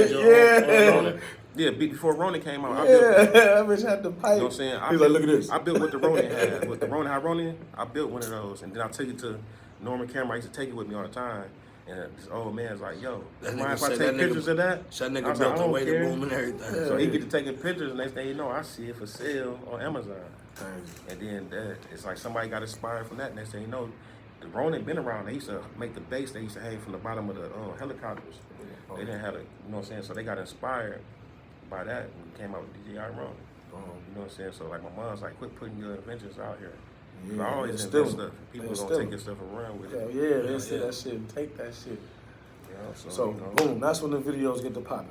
Yeah. Yeah, before Ronin came out, I Yeah, built that. that bitch had the pipe. You know what I'm saying? He's like, look at this. I built what the Ronin had. With the Ronin, how Ronin, I built one of those, and then I took it to Norman Cameron. I used to take it with me all the time. And this old man's like, yo, That mind nigga if I said take that nigga- pictures of that? That I nigga was built like, I the don't way the care. room and everything. So he get to taking pictures, and next thing you know, I see it for sale on Amazon. Crazy. And then it's like somebody got inspired from that. Next thing you know, the Ronin been around. They used to make the base. They used to hang from the bottom of the helicopters. They didn't have it, you know what I'm saying? So they got inspired by that and came out with DJI Ronin. You know what I'm saying? So like my mom's like, quit putting your inventions out here. Yeah, I always it's invent still- stuff. People it's gonna still- take your stuff and run with Hell it. yeah, they say that shit and take that shit. You know, So, you know, boom, that's when the videos get to popping.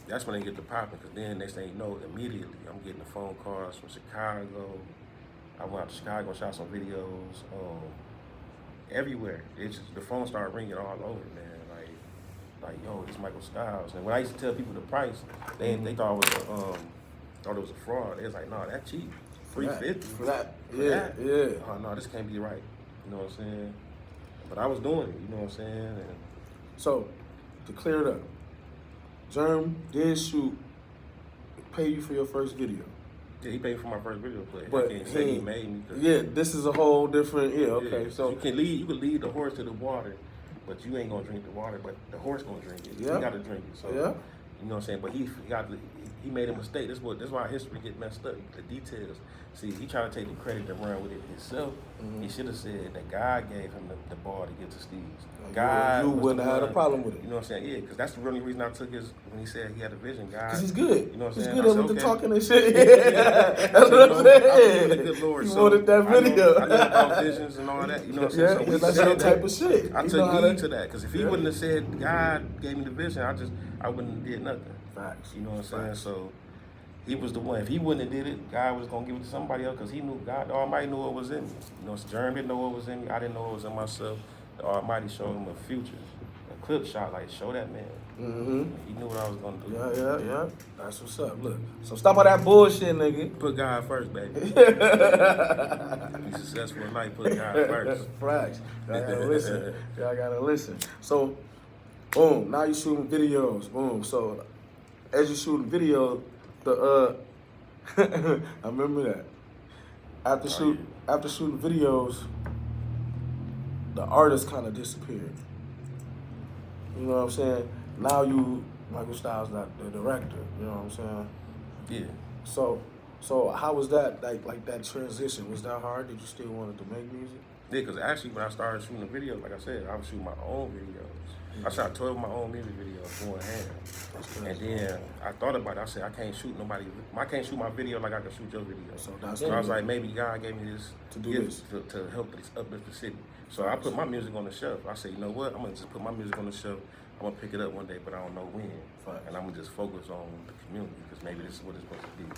that's when they get to popping. Cause then next thing you know, immediately I'm getting the phone calls from Chicago. I went out to Chicago, shot some videos. Everywhere. It's just, the phone started ringing all over, man. Like, yo, it's Michael Styles. And when I used to tell people the price, they thought it was a fraud. They was like, no, that's cheap. $350 For that. For Yeah, that? yeah. Oh no, this can't be right. You know what I'm saying? But I was doing it. You know what I'm saying? And So, to clear it up, Germ did shoot, pay you for your first video. yeah, he paid for my first video, But but he can't say he made me. 'Cause- Yeah, this is a whole different, okay. Yeah, So, you can lead the horse to the water, but you ain't gonna drink the water. But the horse gonna drink it. Yeah. You gotta drink it. So Yeah. You know what I'm saying? But he made a mistake. This is why history get messed up. The details. See, he tried to take the credit to run with it himself. He should have said that God gave him the ball to get to Steez. God, you wouldn't have had a problem with it. You know what I'm saying? Yeah, because that's the only reason I took his when he said he had a vision. God, because he's good. You know what I'm he's saying? good with the talking and shit. Yeah, that's what I'm saying. The good Lord. He wanted that video. I know about visions and all that. You know what I'm saying? Yeah, that's your type of shit. I took heed to that because if he wouldn't have said God gave me the vision, I wouldn't have did nothing. Facts. You know what I'm saying? So he was the one. If he wouldn't have did it, God was gonna give it to somebody else because he knew God. The Almighty knew what was in me. You know, Jerm didn't know what was in me. I didn't know what was in myself. The Almighty showed him a future, a clip shot, like show that man. He knew what I was gonna do. Yeah. That's what's up. Look, so stop all that bullshit, nigga. Put God first, baby. Be successful in life. Put God first. Facts. Y'all gotta listen. Y'all gotta listen. So, boom. Now you shooting videos. Boom. So, as you shooting video, I remember that. After shooting videos, the artist kind of disappeared. You know what I'm saying? Now Michael Styles, not the director. You know what I'm saying? Yeah. So how was that like that transition? Was that hard? Did you still wanted to make music? Yeah, because actually when I started shooting the videos, like I said, I was shooting my own videos. I shot 12 of my own music videos going hand. And then I thought about it. I said, I can't shoot my video like I can shoot your video. So that's I was like, maybe God gave me this to do this to help uplift the city. So I put my music on the shelf. I said, you know what? I'm gonna just put my music on the shelf. I'm gonna pick it up one day, but I don't know when. And I'm gonna just focus on the community because maybe this is what it's supposed to be.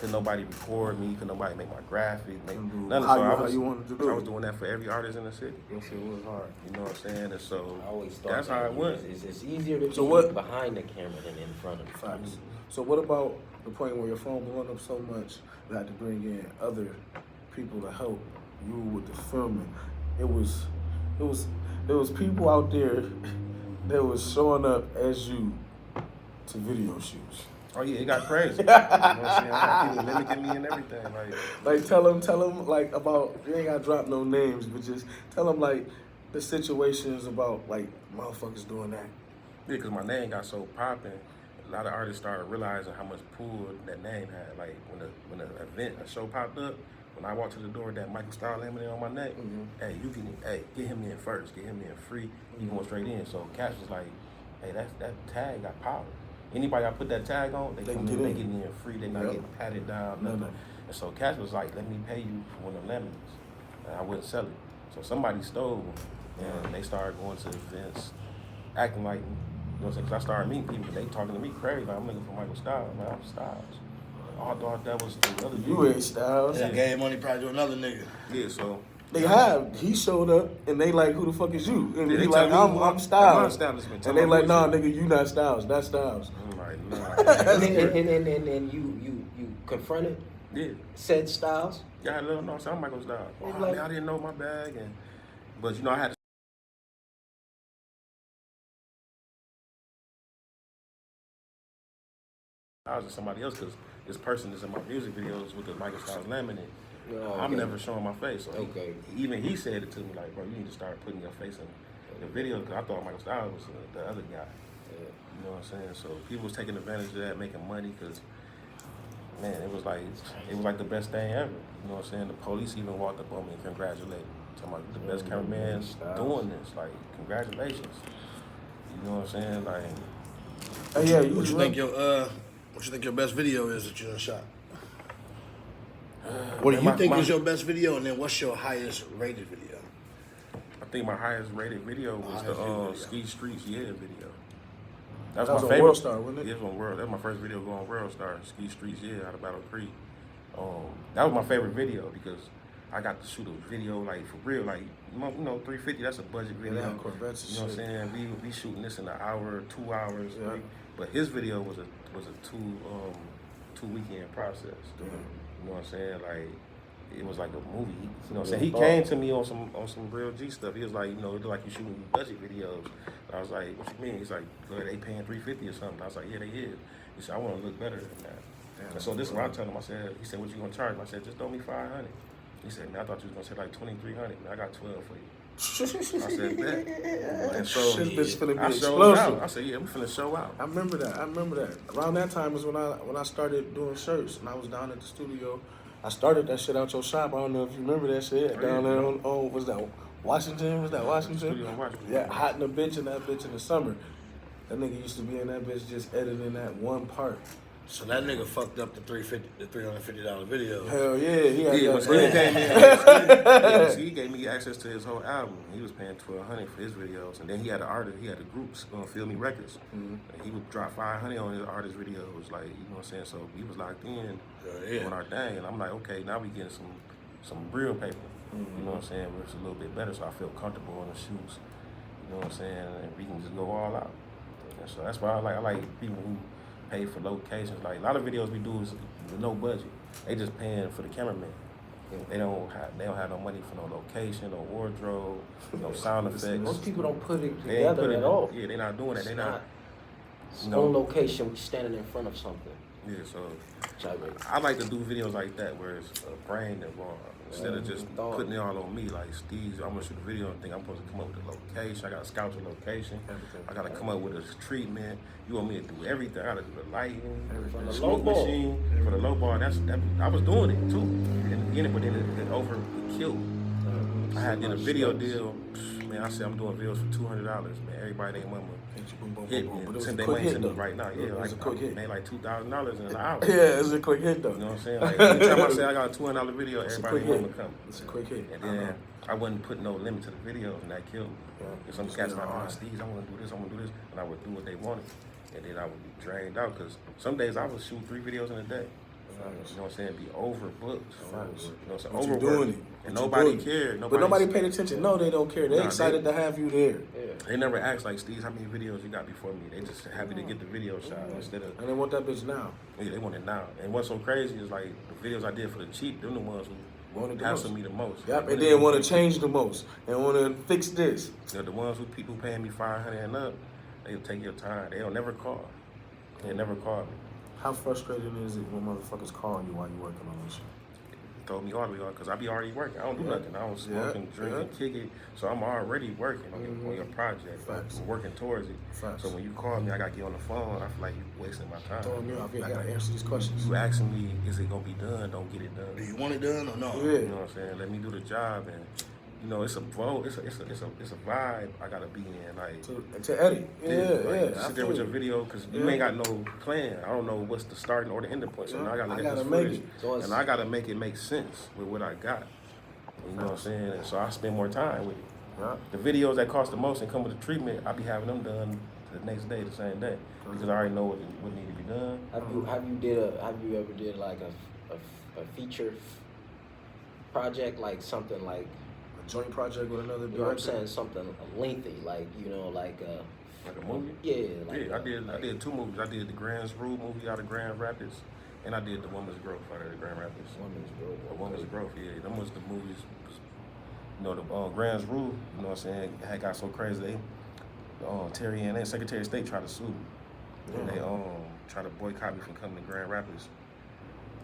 Could nobody record me? Could nobody make my graphic? None of how you wanted to do I was doing that for every artist in the city. Yes, it was hard. You know what I'm saying? And so I always thought that's how it went. It's easier to be behind the camera than in front of the camera. So what about the point where your phone blowing up so much you had to bring in other people to help you with the filming? It was people out there that was showing up as you to video shoots. Oh yeah, it got crazy. You know what I'm saying? I had people mimicking me and everything. Like tell them like about, you ain't gotta drop no names, but just tell them like the situations about like motherfuckers doing that. Yeah, because my name got so popping, a lot of artists started realizing how much pull that name had. Like when a show popped up, when I walked to the door with that Michael Styles laminate on my neck, hey, get him in first, get him in free. He going straight in. So Cash was like, hey, that tag got power. Anybody I put that tag on, they come in, they get in free. They not getting patted down, nothing. And so Cash was like, let me pay you for one of the laminates. And I wouldn't sell it. So somebody stole them, and they started going to events, acting like, you know what I'm saying? Because I started meeting people, they talking to me crazy. Like, I'm looking for Michael Styles. Man, I'm Styles. I thought that was the other dude. You ain't Styles. Yeah, gave money probably to another nigga. Yeah, so. He showed up, and they like, who the fuck is you? And Yeah, he they like, tell me I'm Styles. And they like, nah, nigga, you not Styles. That's Styles. I'm like, nah. and you confronted said Styles? Yeah, I let him know. I'm Michael Styles. Oh, like, man, I didn't know my bag. But, you know, I had to. I was just somebody else because this person is in my music videos with the Michael Styles laminate. I'm never showing my face. So even he said it to me like, bro, you need to start putting your face in the video because I thought Michael Styles was the other guy. You know what I'm saying? So people was taking advantage of that, making money because, man, it was like the best thing ever. You know what I'm saying? The police even walked up on me and congratulated me. Talking about the best cameraman doing this. Like, congratulations. You know what I'm saying? Like, What you think your best video is that you done shot? What do you think is your best video, and then what's your highest rated video? I think my highest rated video was the Ski Streets video. That was my my favorite. World Star, wasn't it? Yeah, it was on World. That was my first video going World Star. Ski Streets out of Battle Creek. That was my favorite video because I got to shoot a video like for real, like you know, 350. That's a budget video. Yeah, Corvettes and you know what I'm saying? We shooting this in an hour, 2 hours. Yeah. But his video was a two weekend process. Damn. You know what I'm saying? Like it was like a movie. You know what I'm saying? He came to me on some real G stuff. He was like, you know, it look like you shooting budget videos. And I was like, what you mean? He's like, look, they paying $350 or something. I was like, yeah, they is. He said, I want to look better than that. Damn. And so this is what I told him. He said, what you gonna charge? I said, just throw me $500. He said, man, I thought you was gonna say like $2,300. Man, I got $12 for you. I said that. And so Shit, bitch finna be I showed explosive. out. I said, yeah, we finna show out. I remember that. Around that time is when I started doing shirts, and I was down at the studio. I started that shit out your shop. I don't know if you remember that shit. Down there on was that Washington? Was that Washington? Studio in Washington. Yeah, hot in the bitch in that bitch in the summer. That nigga used to be in that bitch just editing that one part. So that nigga fucked up the $350 video. Hell yeah, he had Yeah, that. but Steve gave me access to his whole album. He was paying $1,200 for his videos, and then he had an artist. He had the groups Feel Me Records. And he would drop $500 on his artist videos, like, you know what I'm saying. So we was locked in doing our thing, and I'm like, okay, now we getting some real paper. You know what I'm saying? Where it's a little bit better, so I feel comfortable on the shoots. You know what I'm saying? And we can just go all out. And so that's why I like people who pay for locations. Like a lot of videos we do is with no budget. They just paying for the cameraman. They don't have no money for no location, no wardrobe, no sound effects. Most people don't put it They ain't together put it at all. Yeah, they're not doing it. They not. It's No. on location. We standing in front of something. Yeah, so I like to do videos like that where it's a brain involved instead of just putting it all on me. Like Steez, I'm gonna shoot a video and think I'm supposed to come up with a location. I gotta scout the location. I gotta come up with a treatment. You want me to do everything? I gotta do the lighting, the smoke machine for the low bar. I was doing it too in the beginning, but then it killed. I had did a video deal. Man, I said I'm doing videos for $200. Man, everybody they mama hit me. Send their money to me right now. Yeah, like I made like $2,000 in an hour. Yeah, it's a quick hit though. You know what I'm saying? Like every time I say I got a $200 video, everybody want to come. It's a quick hit. And then I wouldn't put no limit to the videos, and that killed me. And some cats like, oh, Steez, I want to do this, I want to do this, and I would do what they wanted, and then I would be drained out because some days I would shoot 3 videos in a day. You know what I'm saying? Be overbooked. You know what I'm saying? Overworked. And nobody cared. But nobody paid attention. No, they don't care. They're excited to have you there. They never asked like, Steez, how many videos you got before me? They just happy to get the video shot instead of. And they want that bitch now. Yeah, they want it now. And what's so crazy is like the videos I did for the cheap, them the ones who wanted hassle me the most. Yep, and then want to change the most and want to fix this. You know, the ones who people paying me $500 and up, they'll take your time. They'll never call. They never call me. How frustrating is it when motherfuckers call you while you working on this shit? Throw me all the way on because I be already working. I don't do nothing. I don't smoke and drink and kick it. So I'm already working on your project. I'm working towards it. So when you call me, I got to get on the phone. I feel like you wasting my time. Throwing me off. I got to answer these questions. You asking me, is it going to be done? Don't get it done. Do you want it done or no? Yeah. You know what I'm saying? Let me do the job. And, you know, it's a flow. It's a vibe I got to be in. Like to edit. Sit there with your video because you ain't got no plan. I don't know what's the starting or the ending point. So now I got to look at this footage. And I got to make it make sense with what I got. You know what I'm saying? And so I spend more time with it. The videos that cost the most and come with the treatment, I be having them done the next day, the same day, because I already know what need to be done. Have you ever did like a feature project, like something like a joint project with another director? You know what I'm saying? Something lengthy, like like a movie? Yeah. I did 2 movies. I did the Grand Rule movie out of Grand Rapids, and I did the Woman's Growth out of Grand Rapids. Woman's Growth, yeah. Them was the movies. You know, the Grand Rule, you know what I'm saying, had got so crazy. They, Terry and Secretary of State tried to sue me. And they tried to boycott me from coming to Grand Rapids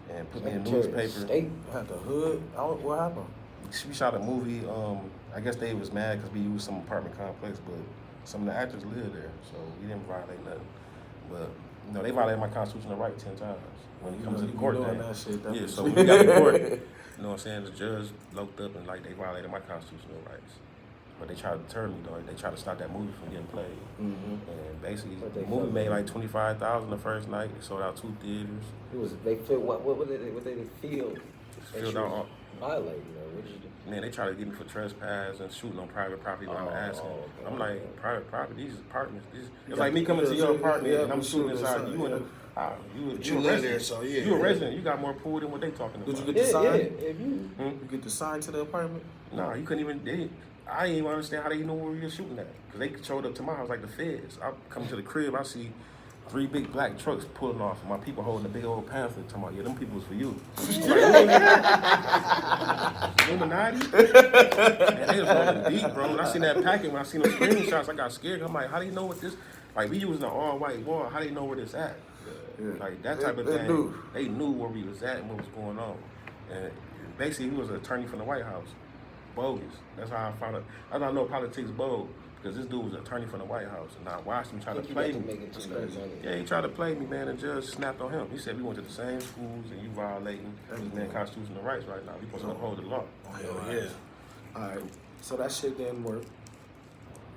and put me in the newspaper. State had the hood. What happened? We shot a movie. I guess they was mad because we used some apartment complex, but some of the actors live there, so we didn't violate nothing. But you know, they violated my constitutional right 10 times when it comes to the court thing. So when we got to court, you know what I'm saying, the judge looked up and like they violated my constitutional rights. But they tried to deter me though. They tried to stop that movie from getting played. And basically, the movie made like $25,000 the first night. They sold out 2 theaters. They feel what they feel? Filled out. Violating, what did you do? Man, they try to get me for trespass and shooting on private property without asking. I'm like, private property, these apartments. It's like me coming to your apartment and I'm shooting inside you. You live there, so yeah. You a resident. You got more pool than what they talking about. Did you get the sign? Yeah. You get the sign to the apartment? No, you couldn't even. I didn't even understand how they know where we were shooting at. Because they showed up to my house like the feds. I come to the crib, I see 3 big black trucks pulling off. My people holding a big old pamphlet talking about, yeah, them people was for you. Illuminati? And they was rolling deep, bro. When I seen that packet, when I seen those screenshots, I got scared. I'm like, how do you know what this, like we using an all-white wall, how do you know where this at? Like that type of thing. They knew where we was at and what was going on. And basically, he was an attorney from the White House. bogus. That's how I found out. I don't know politics bogus. Because this dude was an attorney from the White House, and I watched him try to play me. Yeah, he tried to play me, man, and the judge snapped on him. He said, we went to the same schools, and you violating this man's constitutional rights right now. We supposed to uphold the law. Hell yeah. All right, so that shit didn't work.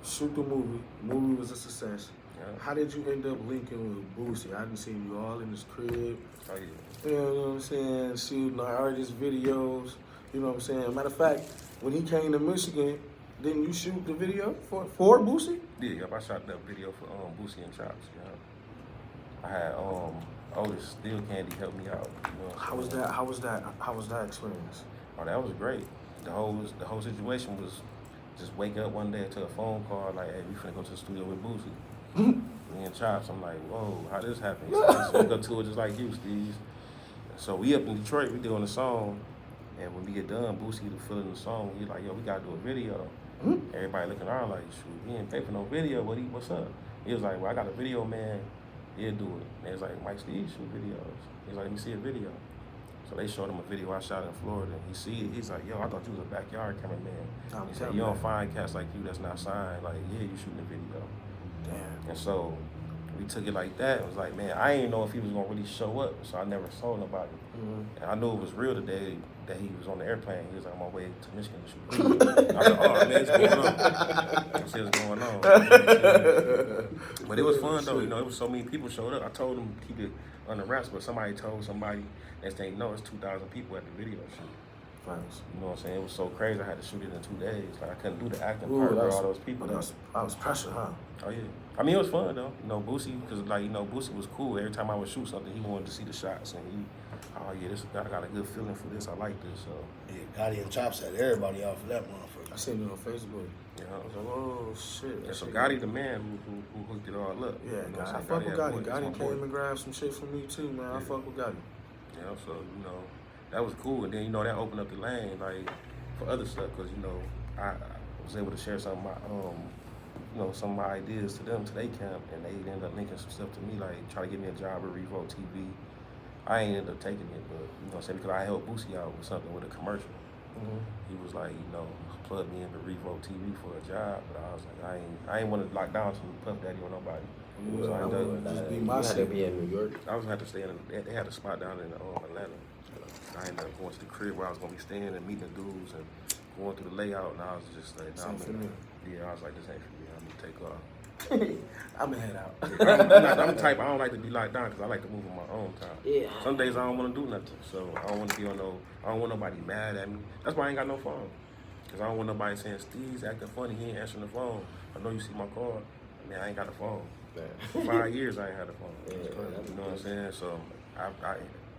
Shoot the movie. Movie was a success. Yeah. How did you end up linking with Boosie? I didn't see you all in his crib. Oh, yeah. You know what I'm saying? Shooting artist videos. You know what I'm saying? Matter of fact, when he came to Michigan, didn't you shoot the video for Boosie? Yeah, I shot that video for Boosie and Chops. Yeah. I had Otis Steel Candy help me out. You know How was that? How was that experience? Oh, that was great. The whole situation was just wake up one day to a phone call like, hey, we finna go to the studio with Boosie. Me and Chops, I'm like, whoa, how this happen? He said, just woke up to it just like you, Steez. So we up in Detroit, we doing the song, and when we get done, Boosie the feeling the song, he like, yo, we gotta do a video. Everybody looking around like, shoot, he ain't pay for no video, what's up? He was like, well, I got a video man, he'll do it. And it was like, Mike Steez shoot videos. He's like, let me see a video. So they showed him a video I shot in Florida, and he see it. He's like, yo, I thought you was a backyard cameraman. He said, you don't find cats like you that's not signed. Like, yeah, you shooting a video. Damn. And so we took it like that. It was like, man, I didn't know if he was gonna really show up, so I never saw nobody. And I knew it was real the day that he was on the airplane. He was on my way to Michigan to shoot. I said, oh man, it's going on. I see what's going on. But it was fun though. You know, it was so many people showed up. I told them to keep it under wraps, but somebody told somebody. Next thing you know, it's 2,000 people at the video shoot. Thanks. You know what I'm saying? It was so crazy. I had to shoot it in 2 days. Like I couldn't do the acting part for all those people. That was pressure, huh? Oh yeah. I mean, it was fun though. You know, Boosie, because like, you know, Boosie was cool. Every time I would shoot something, he wanted to see the shots, and he, oh yeah, I got a good feeling for this. I like this. So Yeah, Gotti and Chops had everybody off of that motherfucker. I seen it on Facebook. yeah. I was like, oh shit. And so Gotti the man who hooked it all up. Yeah, You know what I I'm saying? fuck with had Gotti. boy- that's Gotti my boy. came and grabbed some shit from me too, man. I fuck with Gotti. Yeah, so you know, that was cool. And then you know that opened up the lane like for other stuff, because you know I was able to share some of my you know, some of my ideas to them, to their camp, and they ended up linking some stuff to me, like try to get me a job at Revolt TV. I ain't ended up taking it, but you know what I'm saying, because I helped Boosie out with something with a commercial. He was like, you know, plug me into Revolt TV for a job, but I was like, I ain't want to lock down some Puff Daddy or nobody. So I ended up, Just be You my had to shit. be in New York. I was gonna have to stay in. They had a spot down in Atlanta. I ended up going to the crib where I was gonna be staying and meeting the dudes and going through the layout. And I was just like, nah, Same for me. yeah, I was like, this ain't for me. I'm gonna take off. I'm gonna head out. I'm the type. I don't like to be locked down because I like to move on my own time. Yeah. Some days I don't want to do nothing, so I don't want to be on no. I don't want nobody mad at me. That's why I ain't got no phone. Cause I don't want nobody saying Steez acting funny. He ain't answering the phone. I know you see my call. Man, I ain't got a phone. For 5 years I ain't had a phone. Yeah, You know what I'm saying? So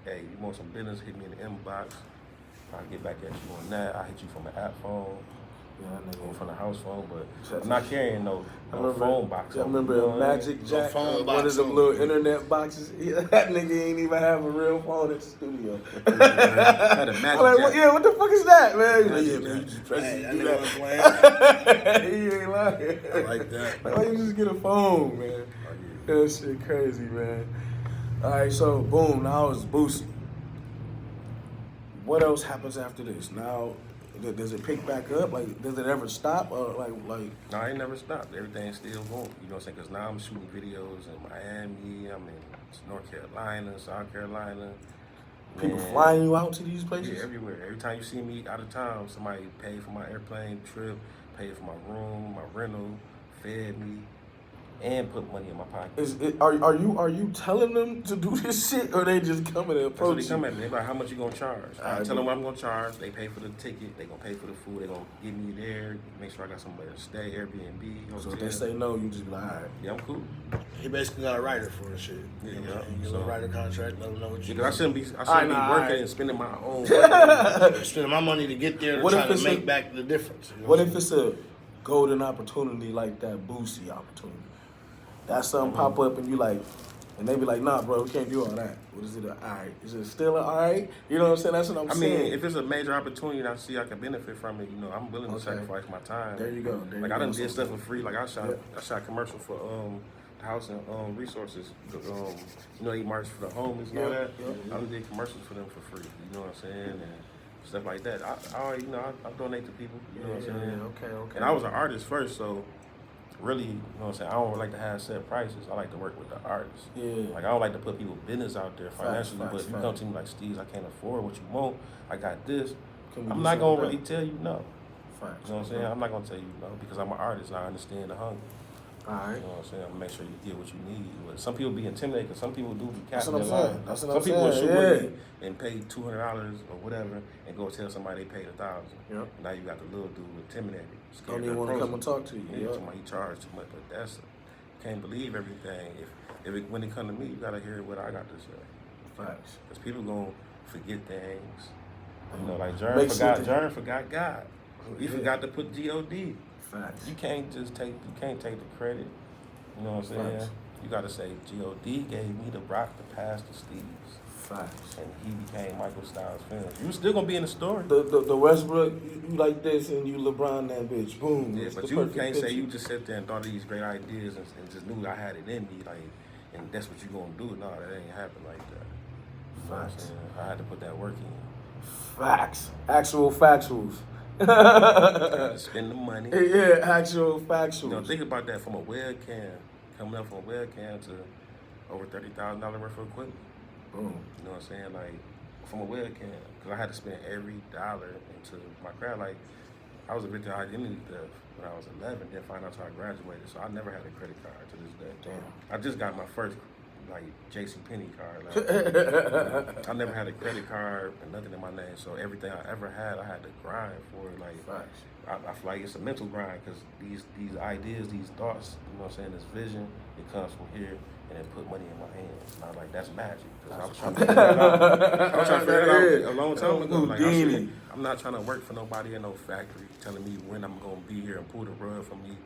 hey, you want some business? Hit me in the inbox. I'll get back at you on that. I hit you from an app phone. Yeah, Or from the house phone, but I'm not carrying no phone box. I remember a Magic Jack, phone one box of them on. little internet boxes. That nigga ain't even have a real phone at the studio. had a Magic I'm like, Jack. yeah, what the fuck is that, man? He's like, yeah, man, you just press Hey, it, that do nigga was that. playing. He ain't lying. I like that. Like, why you just get a phone, man? That shit crazy, man. All right, so boom, now it's Boosie. What else happens after this? Now, does it pick back up? Like, does it ever stop? Or like? No, I ain't never stopped. Everything's still going. You know what I'm saying? Because now I'm shooting videos in Miami. I'm in North Carolina, South Carolina. People Man. flying you out to these places? Yeah, everywhere. Every time you see me out of town, somebody paid for my airplane trip, paid for my room, my rental, fed me, and put money in my pocket. Are you telling them to do this shit, or they just coming and That's what approach they come you? at me. They be like, how much you gonna charge? I tell them what I'm gonna charge. They pay for the ticket. They gonna pay for the food. They gonna get me there. Make sure I got somewhere to stay. Airbnb. So hotel. if they say no, you just be like, all right. yeah, I'm cool. He basically got a writer for the shit. Yeah, You know, yeah. you get a little writer contract, let him know what you Because I shouldn't be nah, working alright. and spending my own. spending my money to get there to What try if to it's make a- back the difference. You know What I'm if it's a golden opportunity like that Boosie opportunity? That's something pop up and you like, and they be like, nah, bro, we can't do all that. What is it? All right? Is it still an all right? You know what I'm saying? That's what I'm I saying. mean, if it's a major opportunity and I see I can benefit from it, you know, I'm willing to Okay. sacrifice my time. There you go. There Like you I done go. did stuff for free. Like I shot Yeah. commercial for the house and resources. You know, they march for the homeless and all Yeah, that. yeah. I done did commercials for them for free. You know what I'm saying? And stuff like that. I donate to people. You know what I'm saying? Okay. And I was an artist first, so really, you know what I'm saying, I don't like to have set prices. I like to work with the artists. Yeah. Like, I don't like to put people's business out there financially, Facts, but if you facts. come to me like, Steez, I can't afford what you want, I got this, Can we I'm do not going to something really tell you no. Facts. You know what I'm saying? I'm not going to tell you no because I'm an artist and I understand the hunger. All right. You know what I'm saying? I'm going to make sure you get what you need. But some people be intimidated because some people do be That's capping what I'm their saying. line. That's what Some I'm people will saying, shoot yeah. with me and pay $200 or whatever and go tell somebody they paid $1,000. Yep. Now you got the little dude intimidated. Don't even want to come and talk to you. Yeah, Yep. somebody charged too much, but can't believe everything. When it come to me, you gotta hear what I got to say. Facts. Because people gonna forget things. You know, like Make sure Jern forgot God. He forgot to put God. Facts. You can't take the credit. You know what I'm saying? Facts. You gotta say God gave me the rock to pass the Steez. Facts. And he became Michael Styles' fan. You still gonna be in the story. The Westbrook, you like this and you LeBron that bitch. Boom. Yeah, It's but the you perfect can't say picture. you just sat there and thought of these great ideas and just knew I had it in me, like, and that's what you gonna do. No, that ain't happen like that. You know what I'm Facts. saying? I had to put that work in. Facts. Actual factuals. Gotta spend the money. Yeah, actual factuals. You know, think about that from a webcam, coming up from a webcam to over $30,000 worth of equipment. Boom. You know what I'm saying? Like, from a webcam, because I had to spend every dollar into my craft. Like, I was a victim of identity theft when I was 11, then find out until I graduated. So I never had a credit card to this day. Damn. I just got my first, like, JCPenney card. Like, I never had a credit card and nothing in my name. So everything I ever had, I had to grind for. Like, Facts. I feel like it's a mental grind because these ideas, these thoughts, you know what I'm saying, this vision, it comes from here and it put money in my hands. And I was like, that's magic. Because I was trying to figure it out. I was trying to figure it out a long time ago. Like I said, I'm not trying to work for nobody in no factory telling me when I'm going to be here and pull the rug from me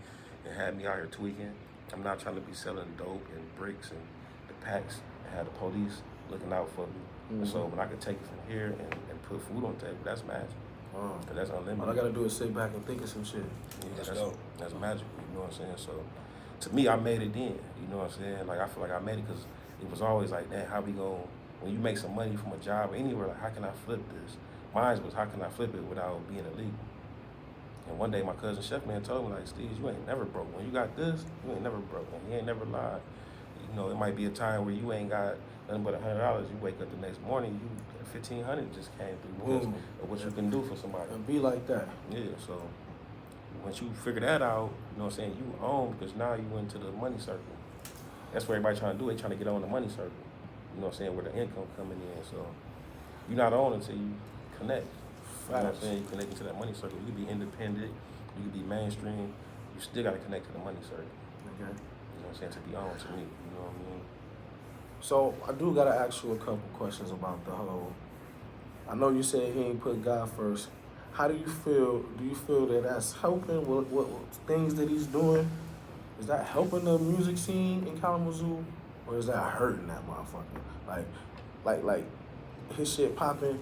and have me out here tweaking. I'm not trying to be selling dope and bricks and the packs and have the police looking out for me. Mm-hmm. And so when I could take it from here and put food on the table, that's magic. Cause that's unlimited. All I gotta do is sit back and think of some shit. Yeah, that's magical, you know what I'm saying? So, to me, I made it then, you know what I'm saying? Like, I feel like I made it because it was always like, damn, how we going, when you make some money from a job or anywhere, like, how can I flip this? Mine was, how can I flip it without being illegal? And one day, my cousin Chef Man told me, like, Steez, you ain't never broke. When you got this, you ain't never broke. And he ain't never lied. You know, it might be a time where you ain't got nothing but $100. You wake up the next morning, $1,500 just came through because of what you can do for somebody. And be like that. Yeah, so once you figure that out, you know what I'm saying, you own because now you into the money circle. That's what everybody trying to do. They trying to get on the money circle. You know what I'm saying, where the income coming in. So you're not on until you connect. You know what I'm saying? You connect to that money circle. You can be independent. You can be mainstream. You still got to connect to the money circle. Okay. You know what I'm saying? To be on to me. You know what I mean? So I do gotta ask you a couple questions about the whole. I know you said he ain't put God first. How do you feel? Do you feel that that's helping? What things that he's doing? Is that helping the music scene in Kalamazoo, or is that hurting that motherfucker? Like his shit popping,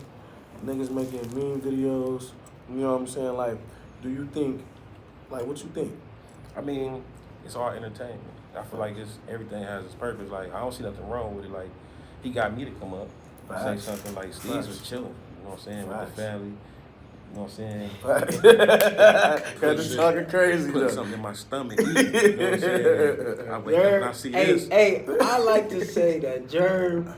niggas making meme videos. You know what I'm saying? Like, do you think? Like, what you think? I mean, it's all entertainment. I feel like everything has its purpose. Like, I don't see nothing wrong with it. Like, he got me to come up and say something like, Steez was chilling, you know what I'm saying, with the family, you know what I'm saying? Cause you're talking crazy, put though. something in my stomach, you know what I'm saying? I wake up and I see this. Hey, I like to say that Germ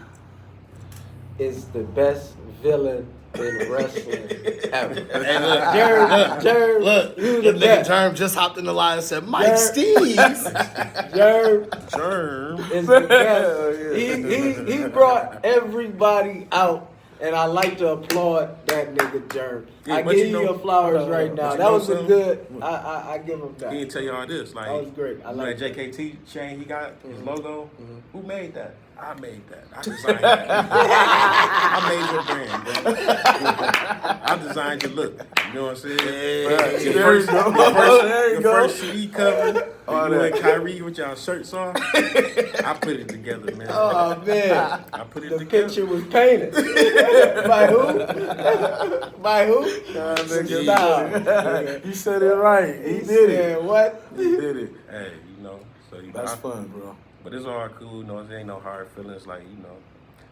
is the best villain in wrestling ever. Hey, look, Germ, look, you the the nigga best. Germ just hopped in the line and said, Mike Steez. Germ is the best. He brought everybody out, and I like to applaud that nigga Germ. Yeah, I but give you you know- your flowers right now. but you That know was a something? good. I give him that. He didn't tell y'all this. Like, That was great. I like that JKT chain he got, his logo. Who made that? I made that. I designed that. I made your brand, bro. I designed your look. You know what I'm saying? There Your first CD cover. You and Kyrie with y'all shirts on. I put it together, man. Oh man, I put it the together. picture was painted by who? By who? Stop. You said it right. He did it. What? He did it. Hey, you know. So That's fun, bro. But it's all cool, you know, there ain't no hard feelings, like, you know.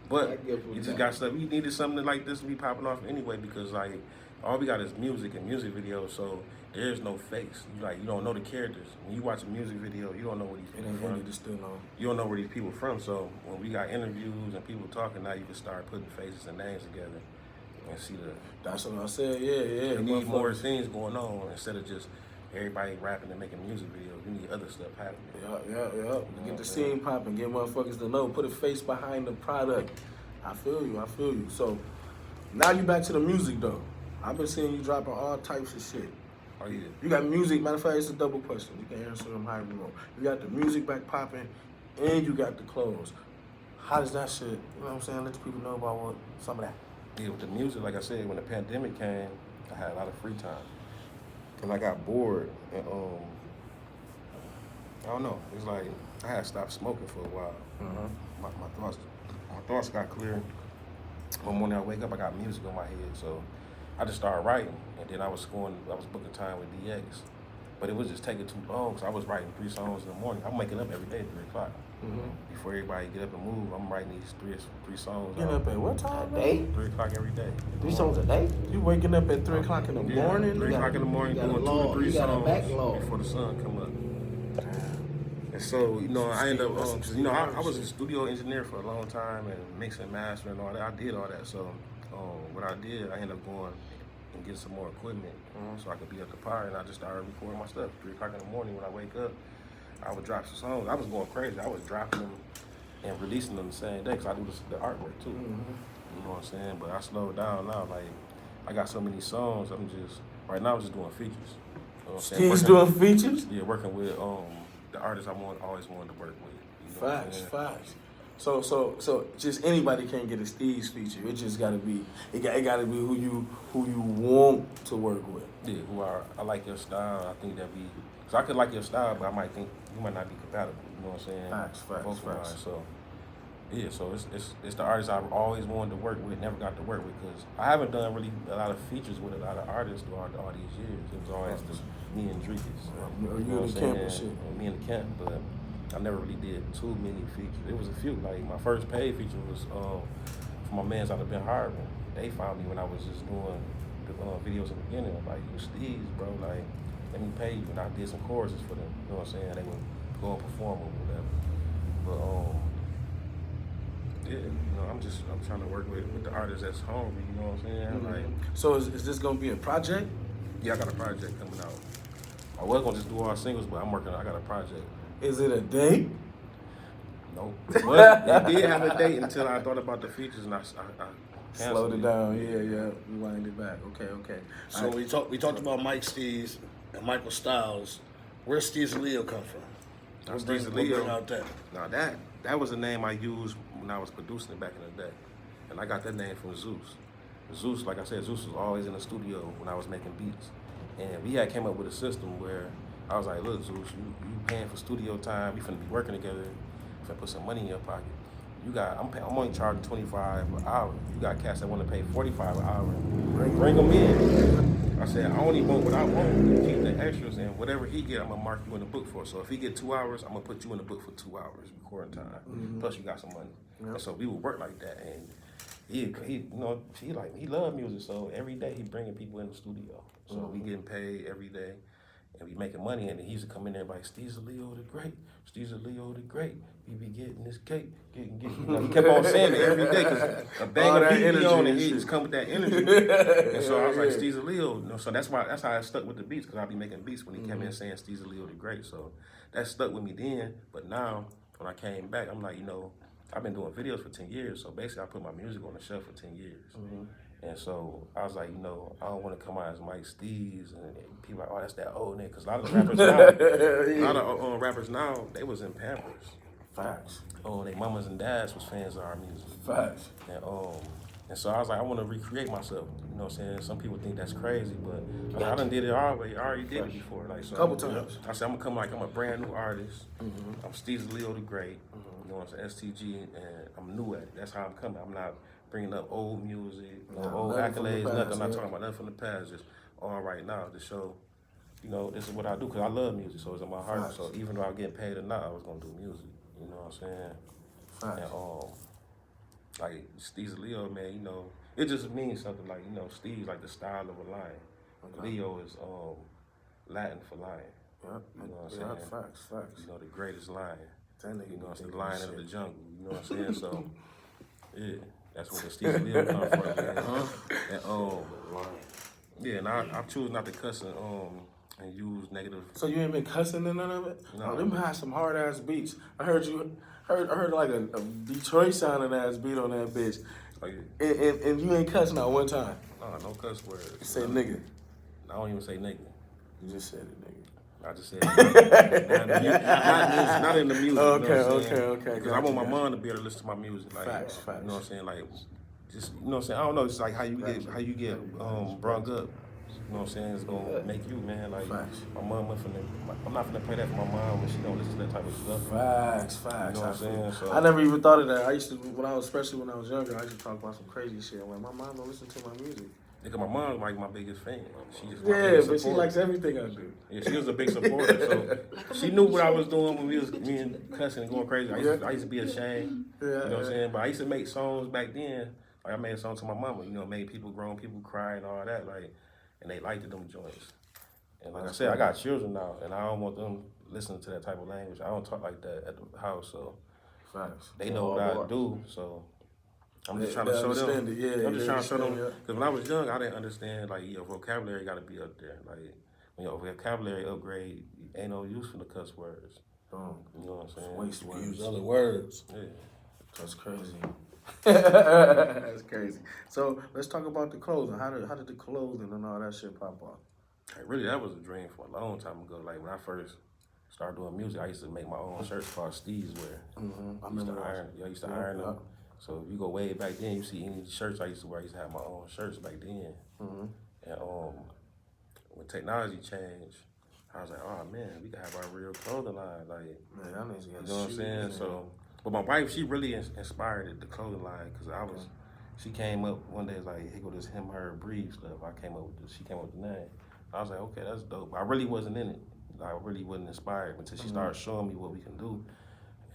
But you just got stuff. We needed something like this to be popping off anyway because like all we got is music and music videos. So there's no face. You don't know the characters. When you watch a music video, you don't know where these people from. You don't know where these people from. So when we got interviews and people talking, now you can start putting faces and names together and see the. That's what I said. Yeah. You need more things going on instead of just everybody rapping and making music videos. We need other stuff happening. Yeah. Get the scene popping, get motherfuckers to know, put a face behind the product. I feel you. So now you back to the music though. I've been seeing you dropping all types of shit. Oh yeah. You got music, matter of fact, it's a double question. You can answer them however you want. You got the music back popping and you got the clothes. How does that shit, you know what I'm saying? Let the people know about some of that. Yeah, with the music, like I said, when the pandemic came, I had a lot of free time. Cause I got bored and I don't know. It's like I had stopped smoking for a while. My thoughts got clear. One morning I wake up, I got music on my head, so I just started writing. And then I was booking time with DX, but it was just taking too long because I was writing 3 songs in the morning. I'm waking up every day at 3 o'clock. Before everybody get up and move, I'm writing these three songs. Getting up at what time? A day? 3 o'clock every day. 3 songs a day? You waking up at 3 o'clock in the morning? 3 o'clock in the morning, doing 2 to 3 songs before the sun come up. And so, I ended up, cause, I was a studio engineer for a long time and mixing and mastering and all that. I did all that. So, what I did, I ended up going and getting some more equipment so I could be at the party. And I just started recording my stuff. 3 o'clock in the morning when I wake up, I would drop some songs. I was going crazy. I was dropping them and releasing them the same day because I do the artwork too. You know what I'm saying? But I slowed down now. Like, I got so many songs. Right now I'm just doing features. You know what I'm saying? Steez doing features? Yeah, working with the artists I always wanted to work with. You know Facts. So just anybody can't get a Steez feature. It just gotta be gotta be who you want to work with. Yeah, I like your style. I think because I could like your style, but I might think you might not be compatible. You know what I'm saying? Facts. So yeah, so it's the artists I've always wanted to work with, never got to work with because I haven't done really a lot of features with a lot of artists throughout all these years. It was always just me and Dreekes. You in the camp and shit. Me in the camp, but I never really did too many features. It was a few. Like my first paid feature was for my mans out of Ben Harbin. They found me when I was just doing the videos in the beginning. Like, you Steez, bro. Like, let me pay you. And I did some choruses for them. You know what I'm saying? They would go and perform or whatever. But yeah, I'm trying to work with the artists that's hungry. You know what I'm saying? Like, so is this gonna be a project? Yeah, I got a project coming out. I was gonna just do all singles, but I got a project. Is it a date? Nope. Well, it did have a date until I thought about the features and I slowed it down. Yeah. Rewind it back. Okay. So we talked about Mike Steez and Michael Styles. Where Steez and Leo come from? Steez and Leo. Bring out that. Now that was a name I used when I was producing it back in the day, and I got that name from Zeus. Zeus, like I said, Zeus was always in the studio when I was making beats, and we had came up with a system where I was like, look, Zeus, you paying for studio time. We finna be working together. Finna put some money in your pocket. I'm only charging $25 an hour. You got cats that want to pay $45 an hour. Bring them in. I said, I only want what I want. Keep the extras, and whatever he get, I'm gonna mark you in the book for. So if he get 2 hours, I'm gonna put you in the book for 2 hours recording time. Plus you got some money. And so we would work like that, and he loved music. So every day he bringing people in the studio. So we getting paid every day. And we making money, and he used to come in there like, Steez and Leo the Great, Steez and Leo the Great. We be getting this cake, getting. He kept on saying it every day because a bang of beat be on, and he just come with that energy. And so I was like, Steez and Leo. So that's how I stuck with the beats because I be making beats when he came in saying Steez and Leo the Great. So that stuck with me then. But now when I came back, I'm like, I've been doing videos for 10 years. So basically, I put my music on the shelf for 10 years. And so I was like, I don't want to come out as Mike Steez, and people are like, oh, that's that old nigga. Because a lot of the rappers now, they was in Pampers. Facts. Their mamas and dads was fans of our music. Facts. And so I was like, I want to recreate myself. You know what I'm saying? Some people think that's crazy, but I done did it already. I already did it before. Like, so couple times. I said, I'm going to come like I'm a brand new artist. I'm Steez Leo the Great. You know what I'm saying? STG, and I'm new at it. That's how I'm coming. I'm not bringing up old music, old accolades, nothing. I'm not talking about nothing from the past. Just all right now to show, this is what I do because I love music, so it's in my heart. Facts. So even though I'm getting paid or not, I was gonna do music. You know what I'm saying? Facts. like Steez Leo, man, you know, it just means something like, you know, Steez like the style of a lion. Okay. Leo is Latin for lion. Yeah, You know what I'm yeah, saying? facts. You know, the greatest lion. That nigga You know, it's the thinking lion this of the shit. jungle. You know what I'm saying? So, yeah, that's where the Steez Leo come from, man. And yeah, and I choose not to cuss and use negative. So you ain't been cussing in none of it? No. Oh, them had some hard ass beats. I heard like a Detroit sounding ass beat on that bitch. Oh, yeah. And you ain't cussing not one time. No cuss words. You say nigga. I don't even say nigga. You just said it, nigga. I just said not in the music. Okay. Because I want my mom to be able to listen to my music. Like, Facts. You know what I'm saying? Like, just, you know what I'm saying? I don't know. It's like how you get brung up. You know what I'm saying? It's gonna make you, man. Like, Facts. my mom went from I'm not gonna play that for my mom when she don't listen to that type of stuff. Facts. You know what I'm saying? So, I never even thought of that. I used to, especially when I was younger, I used to talk about some crazy shit. I'm like, my mom don't listen to my music. because my mom's like my biggest fan. She just But she likes everything I do. Yeah, she was a big supporter. So she knew what I was doing when me and cussing and going crazy. I used to be ashamed. You know what I'm saying? But I used to make songs back then. Like I made a song to my mama. You know, made grown people cry and all that. Like, and they liked them joints. And like I said, I got children now, and I don't want them listening to that type of language. I don't talk like that at the house, so Facts. they know what I do. So I'm just trying to show them. I'm just trying to show them. Because when I was young, I didn't understand, like, your vocabulary got to be up there. Like, when your vocabulary upgrade, ain't no use for the cuss words. You know what I'm saying? Waste words. Use other words. Yeah. That's crazy. That's crazy. So let's talk about the clothing. How did the clothing and all that shit pop off? Like, really, that was a dream for a long time ago. Like, when I first started doing music, I used to make my own shirts called Steez wear. I remember I used to iron them. So if you go way back then, you see any shirts I used to wear, I used to have my own shirts back then. And when technology changed, I was like, oh man, we can have our real clothing line. Like, man, that means you know what I'm saying? So, but my wife, she really inspired the clothing line because she came up one day like, here go this him, her, breathe stuff. She came up with the name. I was like, okay, that's dope. I really wasn't in it. I really wasn't inspired until she started showing me what we can do.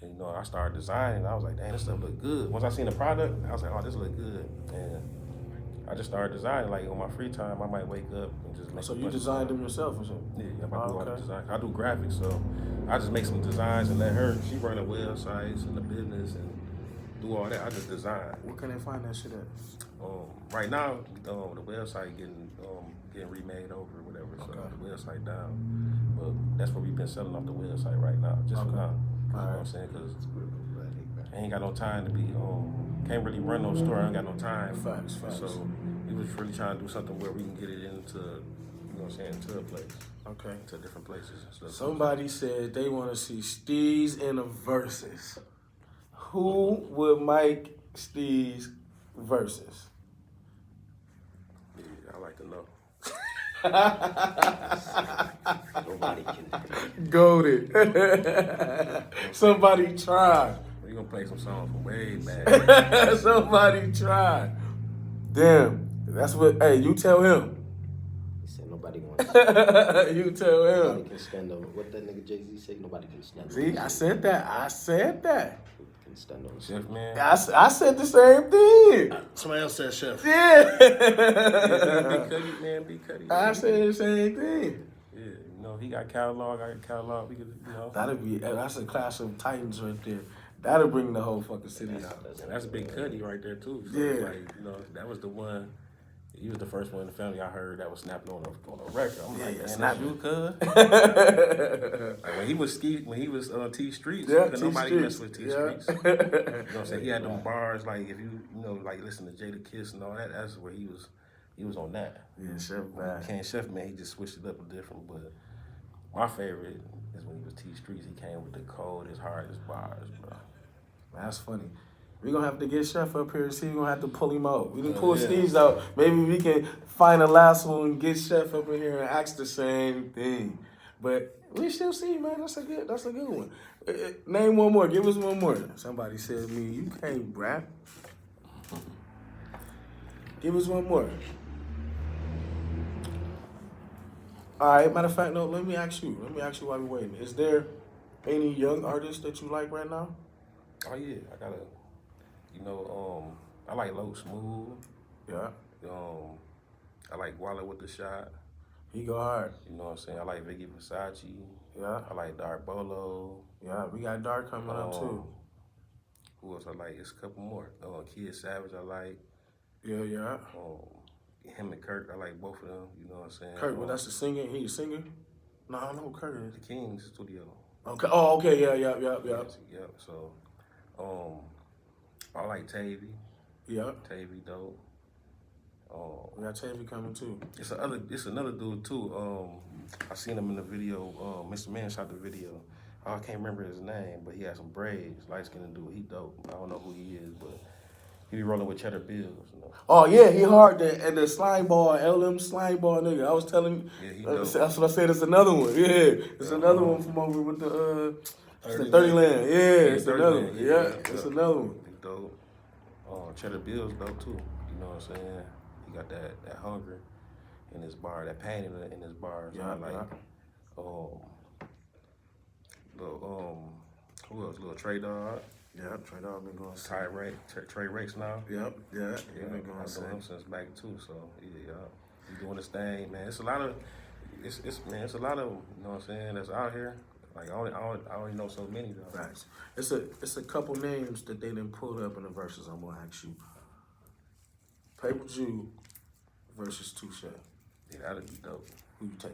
And, you know, I started designing. I was like, damn, this stuff look good. Once I seen the product, I was like, oh, this look good. And I just started designing. Like, on my free time, I might wake up and just make. So you designed them yourself or something? Yeah, I do all the design. I do graphics, so I just make some designs and let her. She run the websites and the business and do all that. I just design. Where can they find that shit at? Right now, the website getting remade over or whatever, so the website down. But that's what we've been selling off the website right now, just for now. You know what I'm saying? Because I ain't got no time to be, can't really run no store. I ain't got no time. Facts. So we was really trying to do something where we can get it into, you know what I'm saying, to a place. Okay. To different places and stuff. Somebody said they want to see Steez in a versus. Who would Mike Steez versus? Yeah, I like to know. Nobody can. Goated. Somebody tried. We gonna play some songs from way back. Somebody tried. Damn. That's what. Hey, you tell him. He said nobody wants. You tell him. Nobody can stand on what that nigga Jay-Z say. Nobody can stand on. See, I said that. Can stand on. Chef, man. I said the same thing. Somebody else said chef. Yeah. Big Cuddy, man. Big Cuddy. I said the same thing. Yeah, you know, he got catalog, I got catalog. We could, you know. That's a class of titans right there. That'll bring the whole fucking city out. And that's Big Cuddy right there, too. So Yeah. like, you know, that was the one. He was the first one in the family I heard that was snapping on a record. I'm like, man, that's you, cuz. Like when he was on T Streets, nobody messed with T Streets. You know what I'm saying? He had them bars, like if you know, like listen to Jada Kiss and all that, that's where he was on that. Yeah, Chef man. Chef, man, he just switched it up a different, but my favorite is when he was T Streets. He came with the coldest, hardest bars, bro. That's funny. We're going to have to get Chef up here and see. We're going to have to pull him out. We can pull Steez out. Maybe we can find a last one and get Chef up in here and ask the same thing. But we still see, man. That's a good one. Name one more. Give us one more. Somebody said me, you can't rap. Give us one more. All right, matter of fact, no, let me ask you while we're waiting. Is there any young artists that you like right now? Oh yeah, You know, I like Low Smooth. Yeah. I like Wallet with the Shot. He go hard. You know what I'm saying? I like Vicky Versace. Yeah. I like Dark Bolo. Yeah, we got Dark coming up too. Who else I like? It's a couple more. Kid Savage I like. Yeah. Him and Kirk, I like both of them. You know what I'm saying? Kirk, well, that's the singer. He a singer? No, I don't know who Kirk is. The King's studio. Okay. Oh, okay. Yeah. Yep. So, I like Tavy. Yeah. Tavy dope. We got Tavy coming too. It's another dude too. I seen him in the video. Mr. Man shot the video. I can't remember his name, but he had some braids. Light skinned dude. He dope. I don't know who he is, but he be rolling with Cheddar Bills. You know? Oh yeah, he hard and the slime ball, LM slime ball nigga. I was telling you. Yeah, he that's dope. what I said. It's another one. Yeah, it's another one from over with the 30 land. Yeah, it's another one. Yeah, it's another one. He dope. Cheddar Bills dope too. You know what I'm saying? He got that hunger in his bar, that pain in his bars. Yeah, I like. Who else? Little Trey Dog. Yeah, Trey Dog been going. Trey Rakes now. Yep. Yeah. Yeah, Been going. I've known him since back too. So yeah, he's doing his thing, man. It's a lot of, it's a lot of, you know what I'm saying, that's out here. Like I only know so many though. Facts. It's a couple names that they didn't pull up in the verses. I'm gonna ask you. Paper Jew versus Touche. Yeah, that'd be dope. Who you take?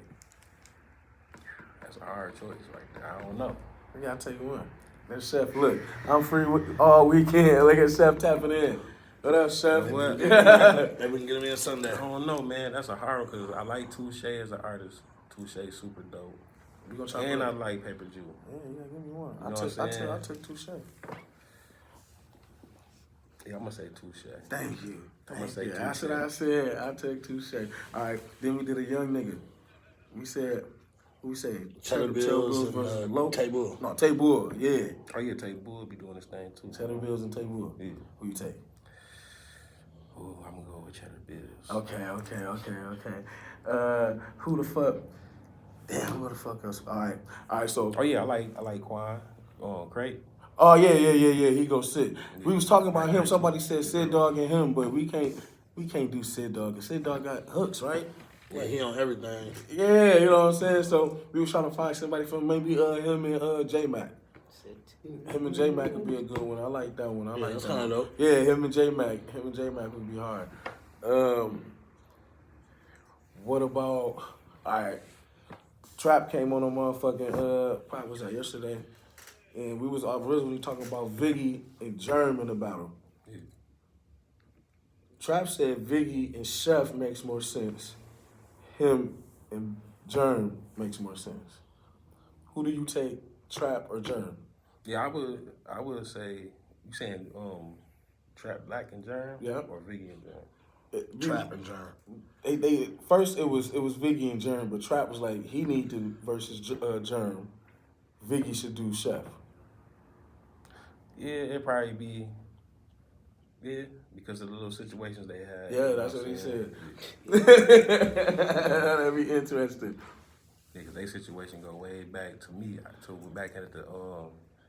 That's a hard choice right there. I don't know. I gotta take one. That Chef, look, I'm free all weekend. Look at Chef tapping in. What up, Chef? What? Maybe we can get him in Sunday. I don't know, man. That's a hard because I like Touche as an artist. Touche super dope. We gonna try And I like Paper Jew. Yeah, give me one. You know what I'm saying? I'll take Touche. Yeah, I'm gonna say Touche. Thank you. I'm gonna say you. That's Touche. what I said. I'll take Touche. All right, then we did a young nigga. We said, who we say? Cheddar Bills versus and Low? Tay Bull. No, Tay Bull, yeah. Oh yeah, Tay Bull be doing this thing too. Cheddar Bills and Tay Bull. Yeah. Who you take? Ooh, I'm gonna go with Cheddar Bills. Okay. Who the fuck? Damn, who the fuck else? All right. So. Oh yeah, I like Quan. Crate. Oh yeah. He go Sid. We was talking about him. Somebody said Sid Dog and him, but we can't do Sid Dog. And Sid Dog got hooks, right? Yeah, he on everything. Yeah, you know what I'm saying. So we was trying to find somebody from maybe him and J Mac. Him and J Mac would be a good one. I like that one. I like that's that kind of one. dope. Yeah, him and J Mac would be hard. What about? All right. Trap came on a motherfucking what was that yesterday? And we was originally talking about Viggy and Germ in the battle. Yeah. Trap said Viggy and Chef makes more sense. Him and Germ makes more sense. Who do you take, Trap or Germ? Yeah, I would say you saying Trap Black and Germ, Yeah. or Viggy and Germ. Trap and Germ. They first it was Viggy and Germ, but Trap was like he need to versus Germ. Viggy should do Chef. Yeah, it'd probably be. Yeah, because of the little situations they had. Yeah, you know that's I'm what he saying? said. That'd be interesting. Yeah, because their situation go way back to me. To back at the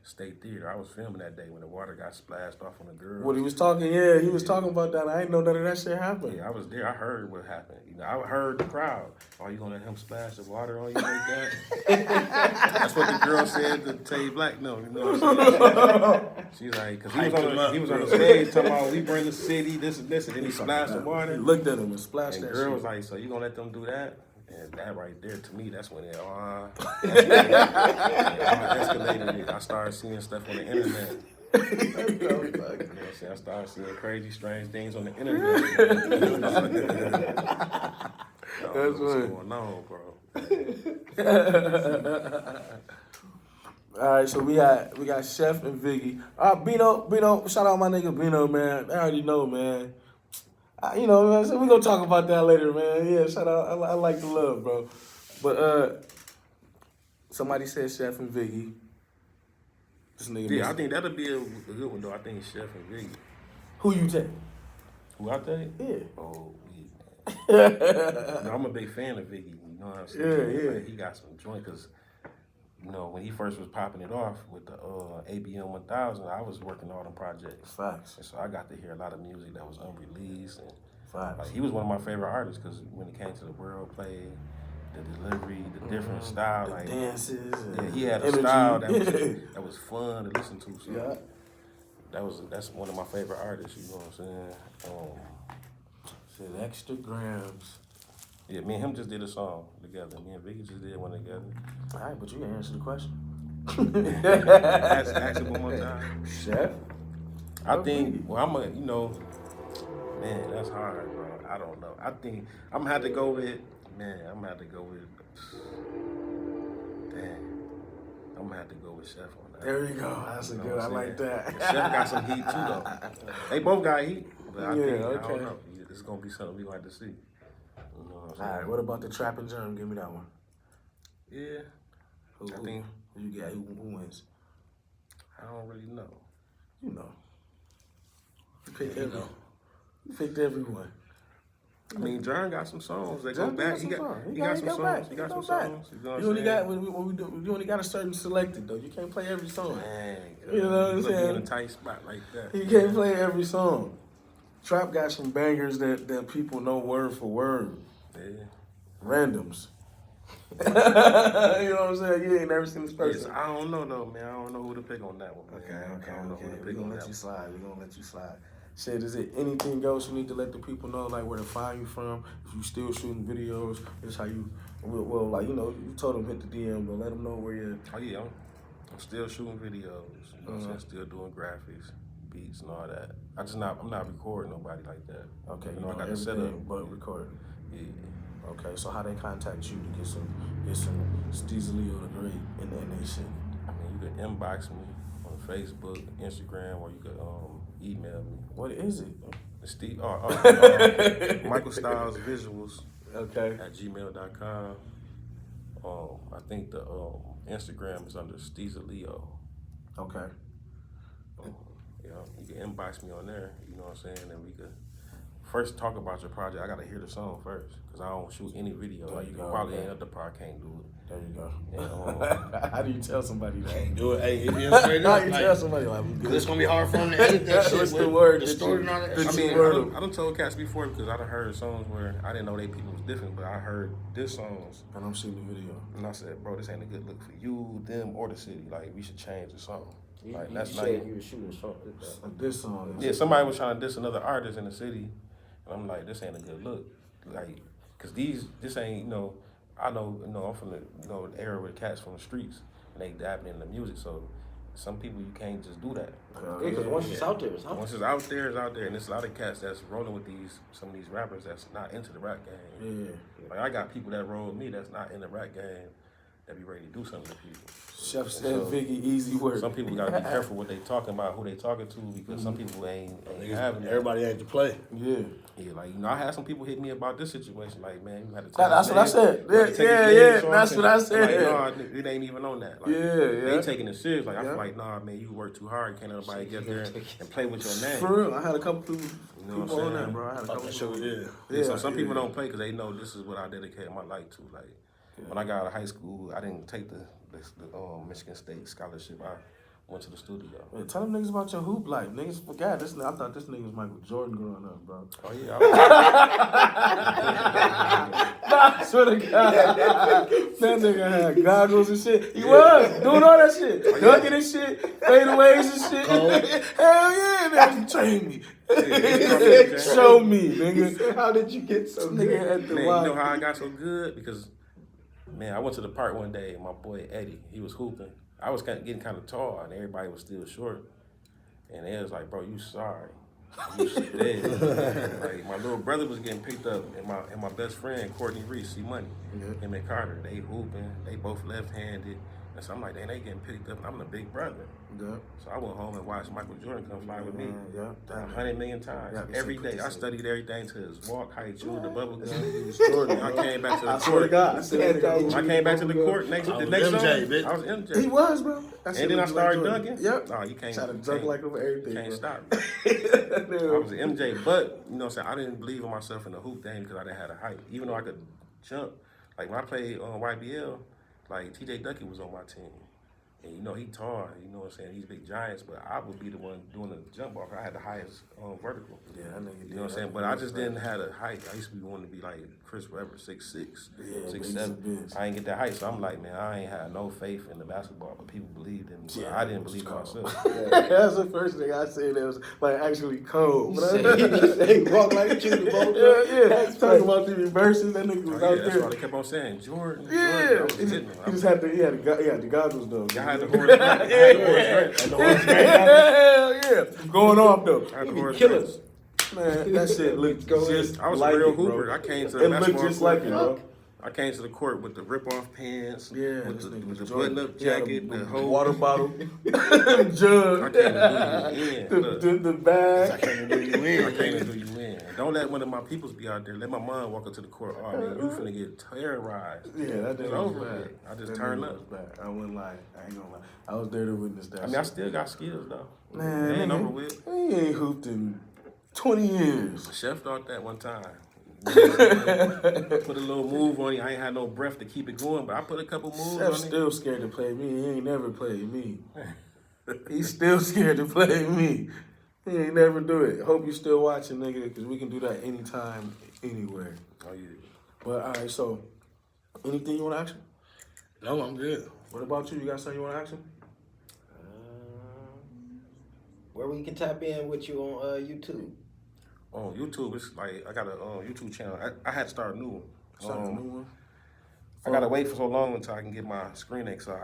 State Theater. I was filming that day when the water got splashed off on the girls. What he was talking about that. I didn't know none of that shit happened. Yeah, I was there. I heard what happened. You know, I heard the crowd. Are you gonna let him splash the water on you like that? That's what the girl said to Tay Black. No, you know what I'm saying? She's like, because he was on the stage talking about we bring the city, this and this, and then he splashed the water. He looked at him and splashed And that the girl shit. was like, so you gonna let them do that? And that right there, to me, that's when it escalated. I started seeing stuff on the internet. You know what I'm saying? I started seeing crazy, strange things on the internet. What's going on, bro? All right, so we got Chef and Viggy. Bino, shout out my nigga Bino, man. I already know, man. You know, so we gonna talk about that later, man. Yeah, shout out. I like the love, bro. But somebody said Chef and Viggy. This nigga. Yeah, I think that'll be a good one though. I think Chef and Viggy. Who you take? Who I think? Yeah. Oh, yeah. No, I'm a big fan of Viggy. You know what I'm saying? Yeah. Like, he got some joint because you know, when he first was popping it off with the ABM 1000, I was working on them projects. Facts. And so I got to hear a lot of music that was unreleased. And Facts. like, he was one of my favorite artists because when it came to the world play, the delivery, the different style, The like dances. yeah, he had a energy. style that was fun to listen to. So Yeah. that's one of my favorite artists. You know what I'm saying? Said extra grams. Yeah, me and him just did a song together. Me and Vicky just did one together. All right, but you didn't answer the question. Ask it one more time. Chef? I think, well, you know, man, that's hard, bro. I don't know. I think I'm gonna have to go with, damn, I'm gonna have to go with Chef on that. There you go. That's a good. I like that. And Chef got some heat too, though. They both got heat, but I think, I okay. don't know. It's gonna be something we gonna have to see. You know what I'm saying? All right, what about the Trap and Germ? Give me that one. Yeah. Who you got? Who wins? I don't really know. You know. You picked everyone. I mean, John got some songs that John go back. got some songs. He got some songs. He got some songs. You know what I'm saying? You only got a certain selected though. You can't play every song. Man, You know what I'm put me saying? in a tight spot like that. You can't play every song. Trap got some bangers that people know word for word. Yeah. Randoms. You know what I'm saying? You ain't never seen this person. Yes, I don't know though, man. I don't know who to pick on that one. Man. Okay. I don't know who to We're pick gonna on let that you one. slide. We're gonna let you slide. Shit, is it anything else you need to let the people know, like where to find you from? If you still shooting videos, this how you, well, like, you know, you told them hit the DM, but let them know where you're. Oh yeah, I'm still shooting videos. You know what I'm saying? Still doing graphics, beats, and all that. I'm not recording nobody like that. Okay, you know, I got the setup, but recording. Yeah. Okay, so how they contact you to get some Steez Leo the Great in that shit? I mean, you can inbox me on Facebook, Instagram, or you could email me. What is it? Steve, Michael Styles Visuals Okay. at gmail.com. I think the Instagram is under Steez Leo. Okay. Yeah, you can inbox me on there. You know what I'm saying? And we could first talk about your project. I gotta hear the song first because I don't shoot any video. There Like you you go, probably okay. ain't up the part. I can't do it. There you go. And, How do you tell somebody that? Can't do it. Hey, if you're straight How up, you like, tell somebody like we good? it's gonna be hard for them to edit that shit. What's with the word? The that story you- and all that. that I you mean, word I done told cats before because I done heard songs where I didn't know they people was different, but I heard this songs And I'm shooting the video. and I said, bro, this ain't a good look for you, them, or the city. Like, we should change the song. Like, that's not. said you were shooting a song. This song. Yeah, somebody was trying to diss another artist in the city, and I'm like, this ain't a good look. Like, cause this ain't, you know, I know, I'm from the, the era with cats from the streets, and they dabbing in the music, so some people you can't just do that. Yeah, because once it's out there, it's out Once it's out there, it's out there, and there's a lot of cats that's rolling with some of these rappers that's not into the rap game. Yeah. Like, I got people that roll with me that's not in the rap game that be ready to do something to people. Chef said, So, Vicky, easy work. Some people gotta be careful what they talking about, who they talking to, because some people ain't having that. Everybody ain't to play. Yeah. Yeah, like, I had some people hit me about this situation. Like, man, you had to take That's his what I name. said. You had to take Yeah, his yeah, name, so that's I'm what I saying, said. Like, no, it ain't even on that. Like, Yeah. They taking it serious. Like, I Yeah. feel like, nah, man, you work too hard. Can't nobody get there and play with your name. For real, I had a couple people, You know what people I'm on saying? that, bro. I had a couple That shit was, people. Yeah, so some people don't play because they know this is what I dedicated my life to. Like, when I got out of high school, I didn't take the Michigan State scholarship. I went to the studio. Yeah, tell them niggas about your hoop life. Niggas forgot this. I thought this nigga was Michael Jordan growing up, bro. Oh, yeah. I swear to God. That nigga had goggles and shit. He was doing all that shit. Dunking and shit. Fadeaways and shit. Hell yeah, nigga. Train me. Show me, nigga. How did you get so Nigga good? at the Man, Y. you know how I got so good? Because, man, I went to the park one day and my boy Eddie, he was hooping. I was getting kind of tall and everybody was still short. And they was like, bro, you sorry. You shit dead. Like, my little brother was getting picked up and my best friend, Courtney Reese, C-Money, him and Carter, they hooping. They both left-handed. And so I'm like, they getting picked up and I'm the big brother. Yeah. So I went home and watched Michael Jordan come fly with me. Yeah. 100 million times. Yeah, Every day. I studied everything to his walk, how he chewed the bubble gum. Jordan. I came back to the I swear to court. God. When I came back to the court I the was next MJ, summer, bitch. I was MJ. He was, bro. And then I started dunking. Yep. No, you can't. Try to you dunk can't- like over everything. Can't bro. stop me. I was an MJ, but you know what I'm saying, I didn't believe in myself in the hoop game because I didn't have the height. Even though I could jump, like when I played on YBL, like TJ Duckett was on my team. And you know, he tall, you know what I'm saying? He's big giants, but I would be the one doing the jump off. I had the highest vertical. Yeah, I know you did. You know what I'm saying? But I just didn't have the height. I used to be wanting to be like Chris Webber, 6'6", Yeah, 6'7". I ain't get that height, so I'm like, man, I ain't had no faith in the basketball, but people believed in me. But I didn't believe in myself. That's the first thing I said that was like actually cold. He said, walk like a shooter, ball. Yeah. Talking about the reverses, that nigga was out That's there. why they kept on saying Jordan. Yeah, Jordan. I was hitting him. he just had he had the goggles though. I had the horse back. I had the horse back. And the horse hell yeah, going off though. I had the horse Killers. Man, that shit looked just I was like a real it, bro. hooper. I came to It the looked basketball just court. like it, bro. I came to the court with the rip-off pants, Yeah, with this nigga the was button-up jacket, the whole water bottle, I jug, came to do you in. Look, the bag. I came to do you in. And don't let one of my peoples be out there. Let my mom walk up to the court. Oh, man, you finna get terrorized. Yeah, that It's thing was over bad. with. I just That turned nigga up. was bad. I wouldn't lie. I ain't gonna lie. I was there to witness that. I mean, I still got skills, though. Man, It ain't nigga, over with. He ain't hooped in 20 years. Chef thought that one time. Put a little move on it. I ain't had no breath to keep it going, but I put a couple moves Chef's on it. still scared to play me. He ain't never played me. He's still scared to play me. He ain't never do it. Hope you still watching, nigga, because we can do that anytime, anywhere. Oh, yeah. But, all right, so, anything you want to ask him? No, I'm good. What about you? You got something you want to ask him? Where we can tap in with you on YouTube? On YouTube, it's like I got a YouTube channel. I had to start a new one. Start a new one? I gotta wait for so long until I can get my screen name, so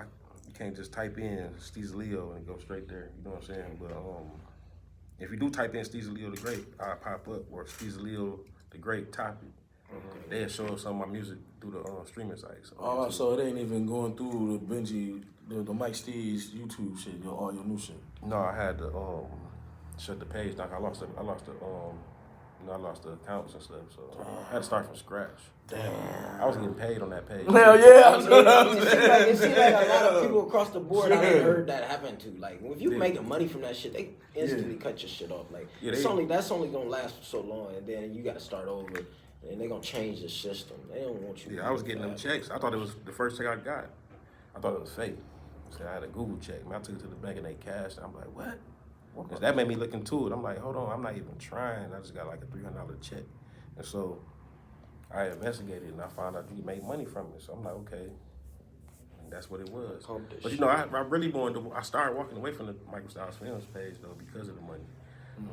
you can't just type in Steez Leo and go straight there. You know what I'm saying? But if you do type in Steez Leo the Great, I'll pop up, or Steez Leo the Great topic. They'll show up some of my music through the streaming sites. Oh, so it ain't even going through the Benji, the Mike Steez YouTube shit, all your new shit. No, I had to shut the page down. I lost the accounts and stuff, so I had to start from scratch. Damn. I was getting paid on that page. Hell yeah. It seems like a lot of people across the board I done heard that happen to. Like, if you making money from that shit, they instantly cut your shit off. Like, that's only gonna last for so long, and then you got to start over, and they gonna change the system. They don't want you. Yeah, I was getting them checks. I thought it was the first check I got. I thought it was fake. So I had a Google check. Man, I took it to the bank and they cashed. I'm like, what? Because that made me look into it. I'm like, hold on, I'm not even trying. I just got like a $300 check. And so I investigated and I found out you can make money from it. So I'm like, okay. And that's what it was. But you know, I really I started walking away from the Michael Styles Films page though because of the money.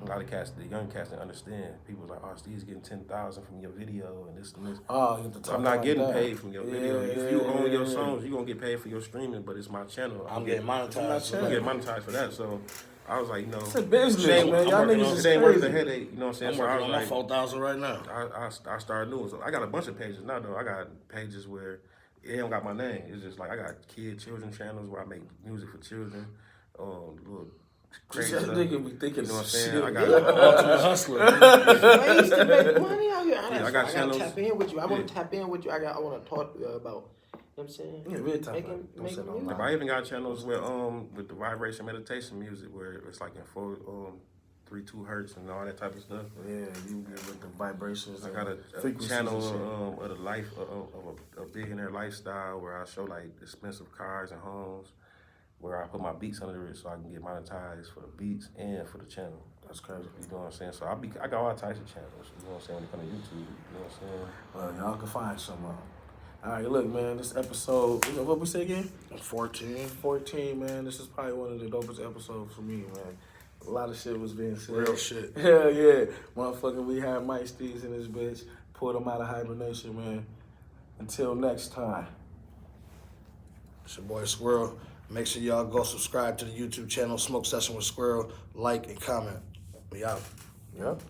A lot of cats, the young cats didn't understand. People was like, oh, Steez getting 10,000 from your video and this and this. Oh, you have to talk I'm not about getting that. paid from your video. If you own your songs, you're going to get paid for your streaming, but it's my channel. I'm getting monetized. I'm getting monetized for that. So I was like, you know. It's a business, man. Y'all niggas is it ain't worth the crazy. headache. You know what I'm saying? I'm So I working was on my like, 4,000 right now. I started doing so. I got a bunch of pages now, though. I got pages where it don't got my name. It's just like I got children channels where I make music for children. Little crazy stuff. Nigga be thinking, You know what I'm saying? shit. I got Ultimate hustler. I used to make money out here. I got channels. Tap in with you. I want to tap in with you. I want to talk about. You know what I'm saying? Yeah, we'll talk Making- about it. Don't making say no music. lie. I even got channels with the vibration meditation music where it's like in 3-2 hertz and all that type of stuff. Yeah, you get with the vibrations. I got a frequencies channel and shit. of the life of a billionaire lifestyle where I show like expensive cars and homes, where I put my beats under it so I can get monetized for the beats and for the channel. That's crazy. You know what I'm saying? So I got all types of channels. You know what I'm saying? When it comes to YouTube, you know what I'm saying? Well, y'all can find some. All right, look, man. This episode, you know what we say again? 14. 14, man. This is probably one of the dopest episodes for me, man. A lot of shit was being said. Real shit. Hell yeah. Motherfucker, we had Mike Steez in this bitch. Pulled him out of hibernation, man. Until next time. It's your boy Squirrel. Make sure y'all go subscribe to the YouTube channel, Smoke Session with Squirrel. Like and comment. We out. Yep.